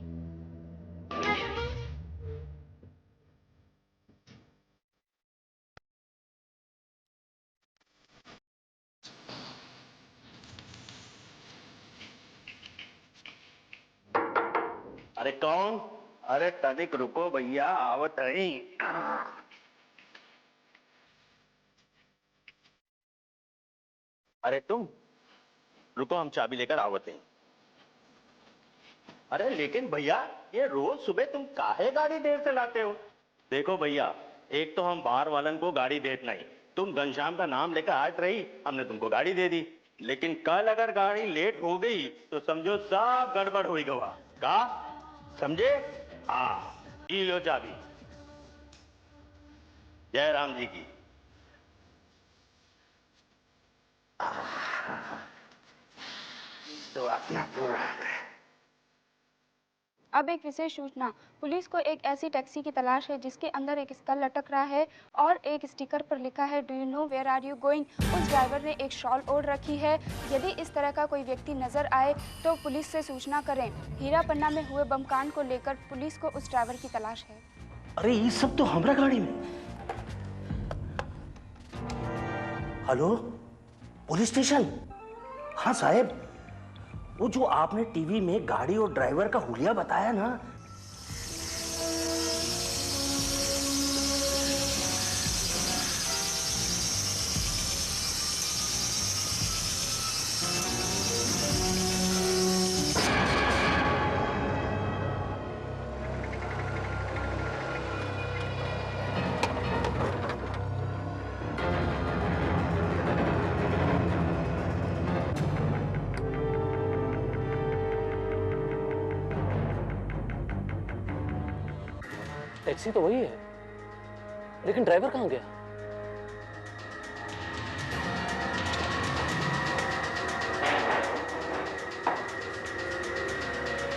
अरे कौन? अरे तनिक रुको भैया, आवत नहीं। अरे तुम रुको, हम चाबी लेकर आवत हैं। अरे लेकिन भैया, ये रोज सुबह तुम काहे गाड़ी देर से लाते हो? देखो भैया, एक तो हम बाहर वालन को गाड़ी देत नहीं, तुम घनश्याम का नाम लेकर आट रही, हमने तुमको गाड़ी दे दी। लेकिन कल अगर गाड़ी लेट हो गई तो समझो सब गड़बड़ हो गवा। का समझे? हाँ, ये लो चाबी। जय राम जी की। तो अपना पूरा अब एक विशेष सूचना। पुलिस को एक ऐसी टैक्सी की तलाश है जिसके अंदर एक स्कल लटक रहा है और एक स्टिकर पर लिखा है, do you know where are you going? उस ड्राइवर ने एक शॉल ओढ़ रखी है। यदि इस तरह का कोई व्यक्ति नजर आए तो पुलिस से सूचना करें। हीरा पन्ना में हुए बमकांड को लेकर पुलिस को उस ड्राइवर की तलाश है। अरे ये सब तो हमरा गाड़ी में। Hello, police station? हाँ साहब, वो जो आपने टीवी में गाड़ी और ड्राइवर का हुलिया बताया ना, टैक्सी तो वही है। लेकिन ड्राइवर कहाँ गया?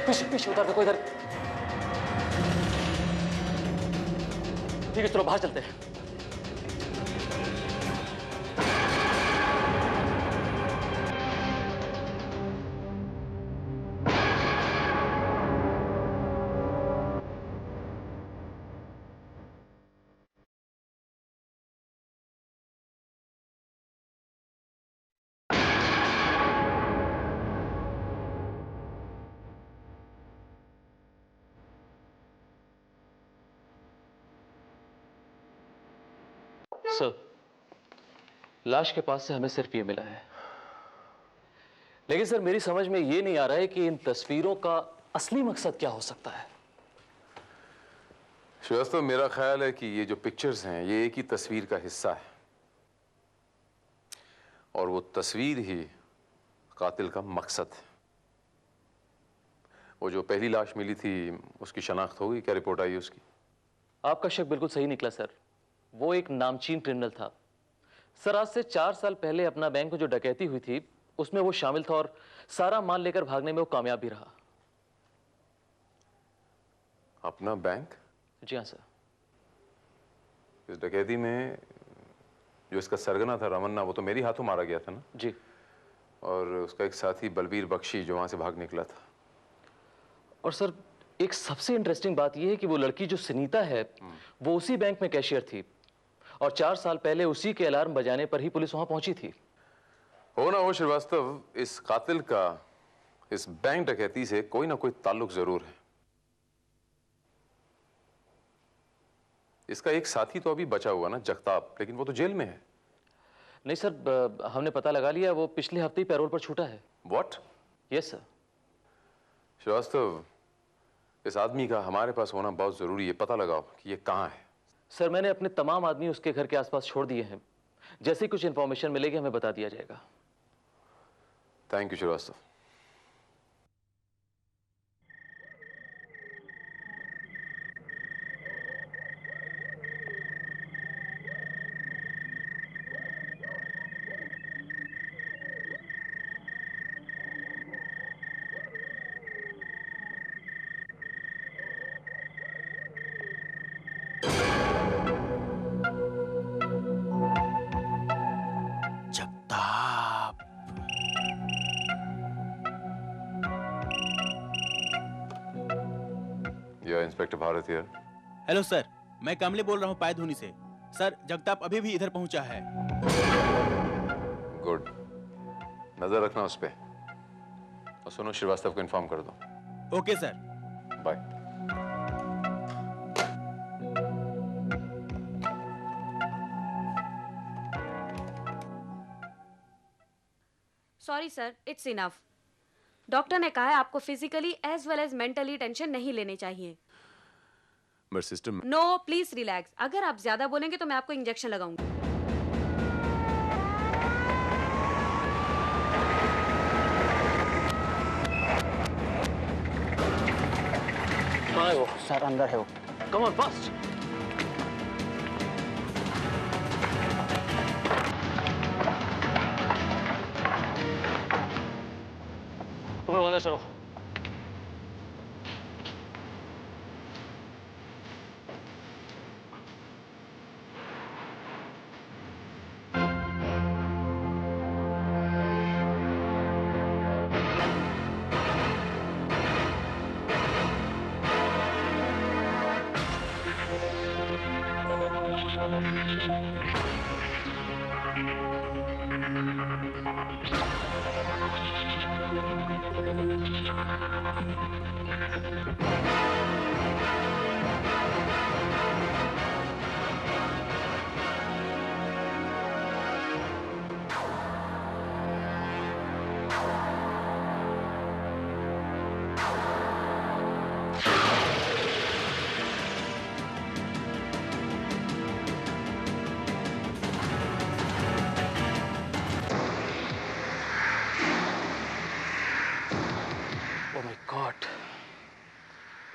पीछे पीछे उतार देखो इधर। ठीक है चलो बाहर चलते हैं। सर, लाश के पास से हमें सिर्फ ये मिला है, लेकिन सर मेरी समझ में ये नहीं आ रहा है कि इन तस्वीरों का असली मकसद क्या हो सकता है। श्रीवास्तव, मेरा ख्याल है कि ये जो पिक्चर्स हैं ये एक ही तस्वीर का हिस्सा है और वो तस्वीर ही कातिल का मकसद है। वो जो पहली लाश मिली थी उसकी शनाख्त हो गई? क्या रिपोर्ट आई उसकी? आपका शक बिल्कुल सही निकला सर। वो एक नामचीन क्रिमिनल था सर। आज से 4 साल पहले अपना बैंक में जो डकैती हुई थी उसमें वो शामिल था और सारा माल लेकर भागने में वो कामयाब भी रहा। अपना बैंक? जी हाँ सर। इस डकैती में जो इसका सरगना था रमन्ना, वो तो मेरी हाथों मारा गया था ना? जी। और उसका एक साथी बलबीर बख्शी जो वहां से भाग निकला था। और सर एक सबसे इंटरेस्टिंग बात यह है कि वो लड़की जो सुनीता है वो उसी बैंक में कैशियर थी और 4 साल पहले उसी के अलार्म बजाने पर ही पुलिस वहां पहुंची थी। हो ना हो श्रीवास्तव, इस कातिल का इस बैंक डकैती से कोई ना कोई ताल्लुक जरूर है। इसका एक साथी तो अभी बचा हुआ ना, जगताप, लेकिन वो तो जेल में है। नहीं सर, हमने पता लगा लिया, वो पिछले हफ्ते ही पैरोल पर छूटा है। व्हाट? Yes sir. श्रीवास्तव, इस आदमी का हमारे पास होना बहुत जरूरी है। पता लगाओ कि ये कहाँ है। सर मैंने अपने तमाम आदमी उसके घर के आसपास छोड़ दिए हैं। जैसे ही कुछ इंफॉर्मेशन मिलेगी हमें बता दिया जाएगा। Thank you Srivastava. Inspector Bharat here. Hello sir, मैं कमले बोल रहा हूँ पायधुनी से। सर, जगताप अभी भी इधर पहुंचा है। गुड, नजर रखना उस पे। और सुनो, श्रीवास्तव को इन्फॉर्म कर दो। Okay sir. Bye. Sorry sir, it's enough. Doctor ने कहा है आपको physically as well as mentally tension नहीं लेने चाहिए। But system. No, please relax. अगर आप ज्यादा बोलेंगे तो मैं आपको इंजेक्शन लगाऊंगी। कहाँ है वो? सर अंदर है वो। Come on fast. तुम्हें अंदर चलो।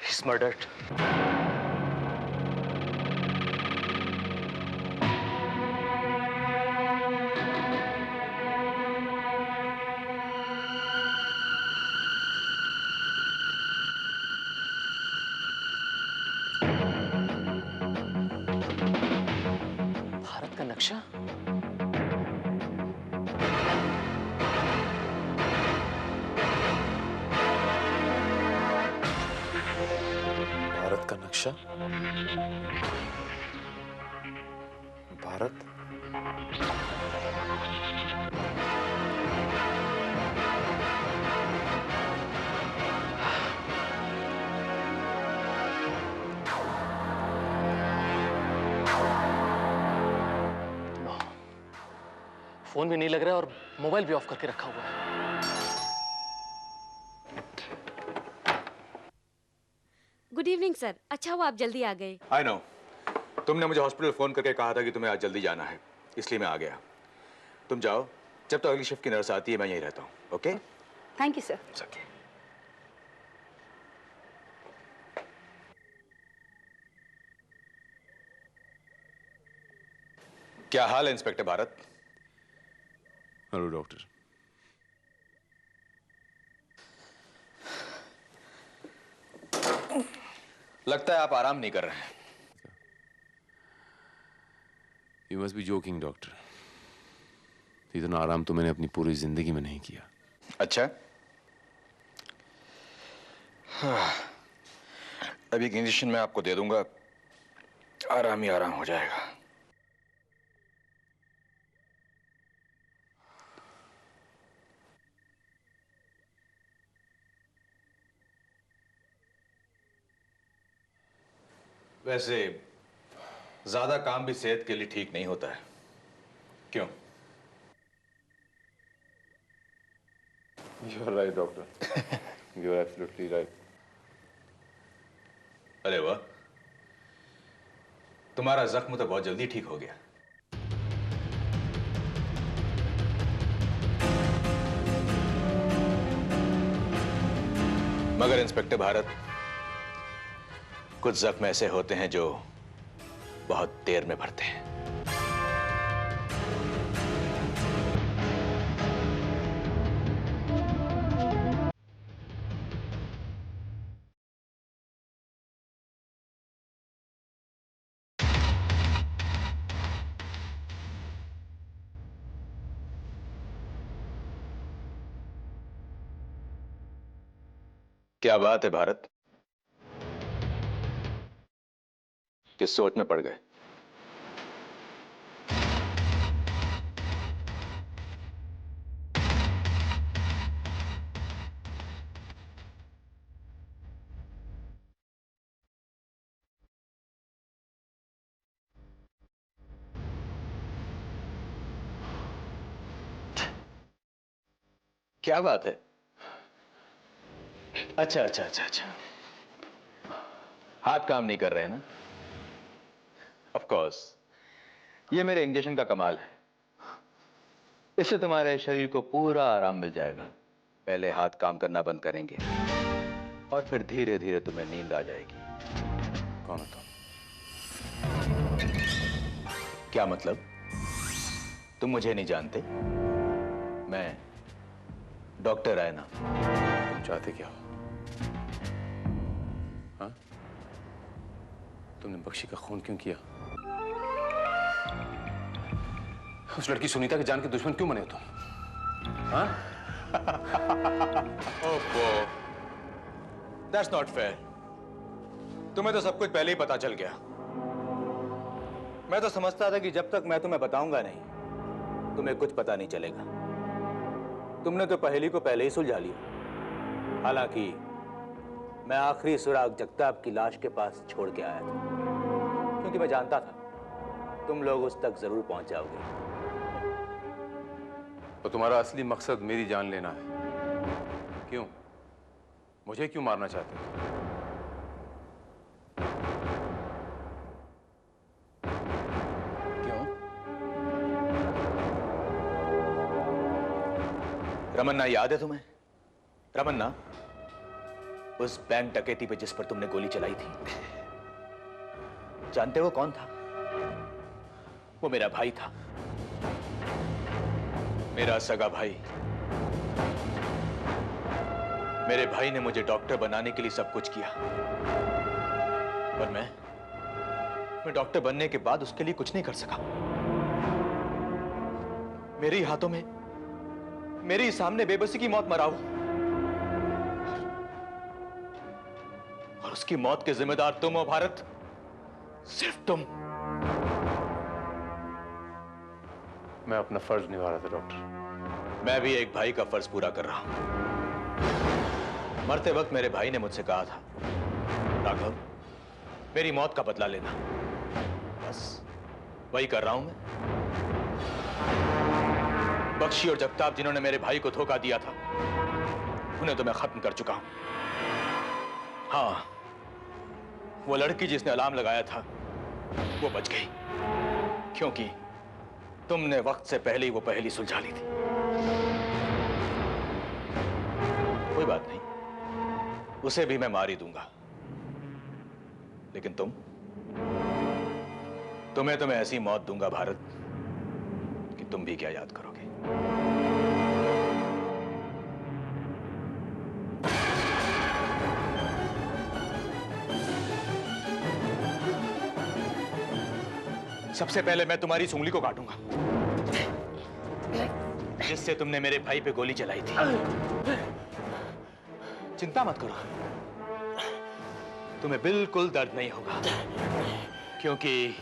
He's murdered. नक्शा? भारत का नक्शा? भारत? फोन भी नहीं लग रहा है और मोबाइल भी ऑफ करके रखा हुआ है। गुड इवनिंग सर, अच्छा हुआ आप जल्दी आ गए। आई नो, तुमने मुझे हॉस्पिटल फोन करके कहा था कि तुम्हें आज जल्दी जाना है, इसलिए मैं आ गया। तुम जाओ, जब तक अगली शिफ्ट की नर्स आती है मैं यहीं रहता हूँ। ओके? Thank you sir. क्या हाल है इंस्पेक्टर भारत? Hello doctor. लगता है आप आराम नहीं कर रहे हैं। You must be joking doctor. इतना आराम तो मैंने अपनी पूरी जिंदगी में नहीं किया। अच्छा, अभी एक इंजेक्शन मैं आपको दे दूंगा, आराम ही आराम हो जाएगा। वैसे ज्यादा काम भी सेहत के लिए ठीक नहीं होता है, क्यों? You are right doctor, you are absolutely right. अरे वाह, तुम्हारा जख्म तो बहुत जल्दी ठीक हो गया। मगर इंस्पेक्टर भारत, कुछ जख्म ऐसे होते हैं जो बहुत देर में भरते हैं। क्या बात है भारत, किस सोच में पड़ गए? क्या बात है? अच्छा अच्छा अच्छा अच्छा, हाथ काम नहीं कर रहे हैं ना? ऑफ कोर्स, ये मेरे इंजेक्शन का कमाल है। इससे तुम्हारे शरीर को पूरा आराम मिल जाएगा। पहले हाथ काम करना बंद करेंगे और फिर धीरे धीरे तुम्हें नींद आ जाएगी। कौन हो तुम? क्या मतलब? तुम मुझे नहीं जानते? मैं डॉक्टर रायना। तुम चाहते क्या हो? हाँ? तुमने बख्शी का खून क्यों किया? उस लड़की सुनीता के जान के दुश्मन क्यों बने हो तुम? हाँ? ओहो, दैट्स नॉट फेयर। तुम्हें तो सब कुछ पहले ही पता चल गया। मैं तो समझता था कि जब तक मैं तुम्हें बताऊंगा नहीं, तुम्हें कुछ पता नहीं चलेगा। तुमने तो पहेली को पहले ही सुलझा लिया। हालांकि मैं आखिरी सुराग जगताप की लाश के पास छोड़ के आया था, क्योंकि मैं जानता था तुम लोग उस तक जरूर पहुंच जाओगे। तो तुम्हारा असली मकसद मेरी जान लेना है। क्यों? मुझे क्यों मारना चाहते हो? क्यों? रमन्ना याद है तुम्हें? रमन्ना, उस बैंक डकैती पे जिस पर तुमने गोली चलाई थी, जानते हो कौन था? वो मेरा भाई था, मेरा सगा भाई। मेरे भाई ने मुझे डॉक्टर बनाने के लिए सब कुछ किया, और मैं डॉक्टर बनने के बाद उसके लिए कुछ नहीं कर सका। मेरे ही हाथों में, मेरे ही सामने बेबसी की मौत मरा वो, और उसकी मौत के जिम्मेदार तुम हो भारत, सिर्फ तुम। मैं अपना फर्ज निभा रहा था डॉक्टर। मैं भी एक भाई का फर्ज पूरा कर रहा हूं। मरते वक्त मेरे भाई ने मुझसे कहा था, राघव मेरी मौत का बदला लेना। बस वही कर रहा हूं मैं। बख्शी और जगताप जिन्होंने मेरे भाई को धोखा दिया था, उन्हें तो मैं खत्म कर चुका हूं। हाँ, वो लड़की जिसने अलार्म लगाया था वो बच गई, क्योंकि तुमने वक्त से पहले ही वो पहेली सुलझा ली थी। कोई बात नहीं, उसे भी मैं मार ही दूंगा, लेकिन तुम्हें तो मैं ऐसी मौत दूंगा भारत कि तुम भी क्या याद करोगे। सबसे पहले मैं तुम्हारी इस उंगली को काटूंगा, जिससे तुमने मेरे भाई पे गोली चलाई थी। चिंता मत करो, तुम्हें बिल्कुल दर्द नहीं होगा, क्योंकि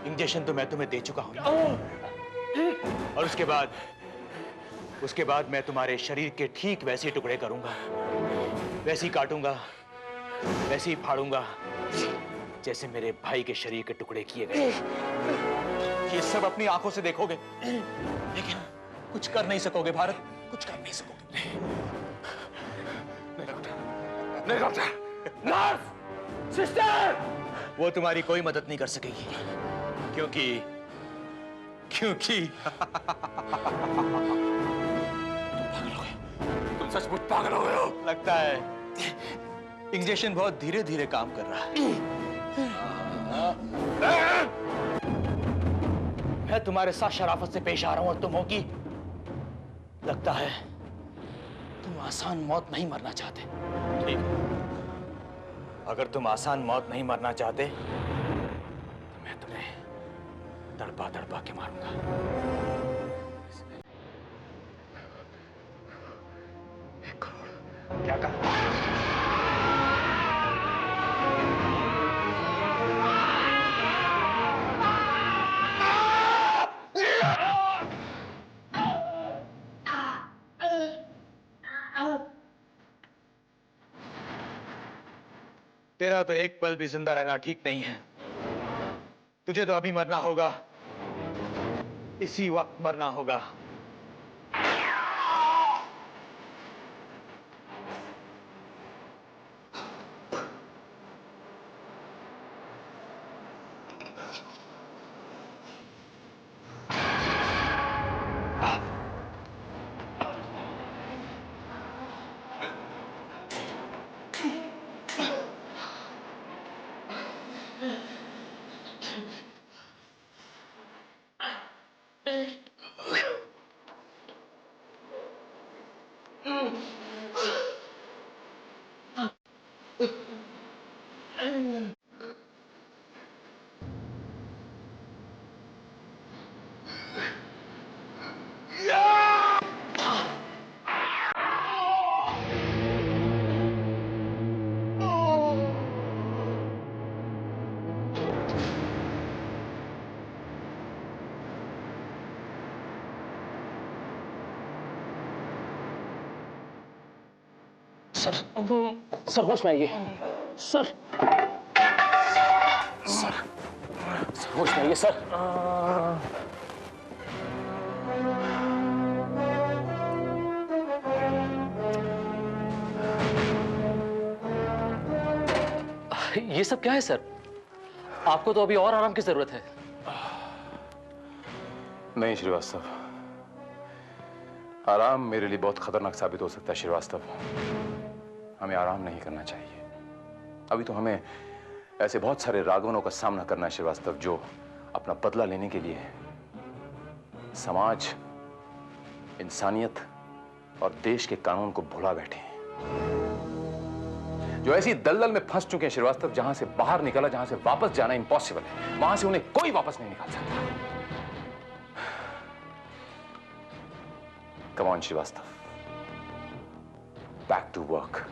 इंजेक्शन तो मैं तुम्हें दे चुका हूं। और उसके बाद मैं तुम्हारे शरीर के ठीक वैसे टुकड़े करूंगा, वैसे ही काटूंगा, वैसे ही फाड़ूंगा जैसे मेरे भाई के शरीर के टुकड़े किए गए। ये सब अपनी आंखों से देखोगे, लेकिन कुछ कर नहीं सकोगे भारत, कुछ कर नहीं सकोगे। नहीं डॉक्टर, नर्स, सिस्टर, वो तुम्हारी कोई मदद नहीं कर सकेगी, क्योंकि तुम सचमुच पागल हो गए हो। लगता है इंजेक्शन बहुत धीरे धीरे काम कर रहा है। मैं तुम्हारे साथ शराफत से पेश आ रहा हूं और तुम होगी, लगता है तुम आसान मौत नहीं मरना चाहते। ठीक है, अगर तुम आसान मौत नहीं मरना चाहते तो मैं तुम्हें तड़पा तड़पा के मारूंगा। क्या कहा? तेरा तो एक पल भी जिंदा रहना ठीक नहीं है। तुझे तो अभी मरना होगा, इसी वक्त मरना होगा। सर होश में आइए। सर होश में आइए सर। ये सब क्या है सर? आपको तो अभी और आराम की जरूरत है। नहीं श्रीवास्तव, आराम मेरे लिए बहुत खतरनाक साबित हो सकता है श्रीवास्तव। हमें आराम नहीं करना चाहिए। अभी तो हमें ऐसे बहुत सारे रागवनों का सामना करना है श्रीवास्तव, जो अपना बदला लेने के लिए समाज, इंसानियत और देश के कानून को भुला बैठे हैं, जो ऐसी दलदल में फंस चुके हैं श्रीवास्तव, जहां से बाहर निकला, जहां से वापस जाना इम्पॉसिबल है। वहां से उन्हें कोई वापस नहीं निकाल सकता। Come on, Srivastava. Back to work.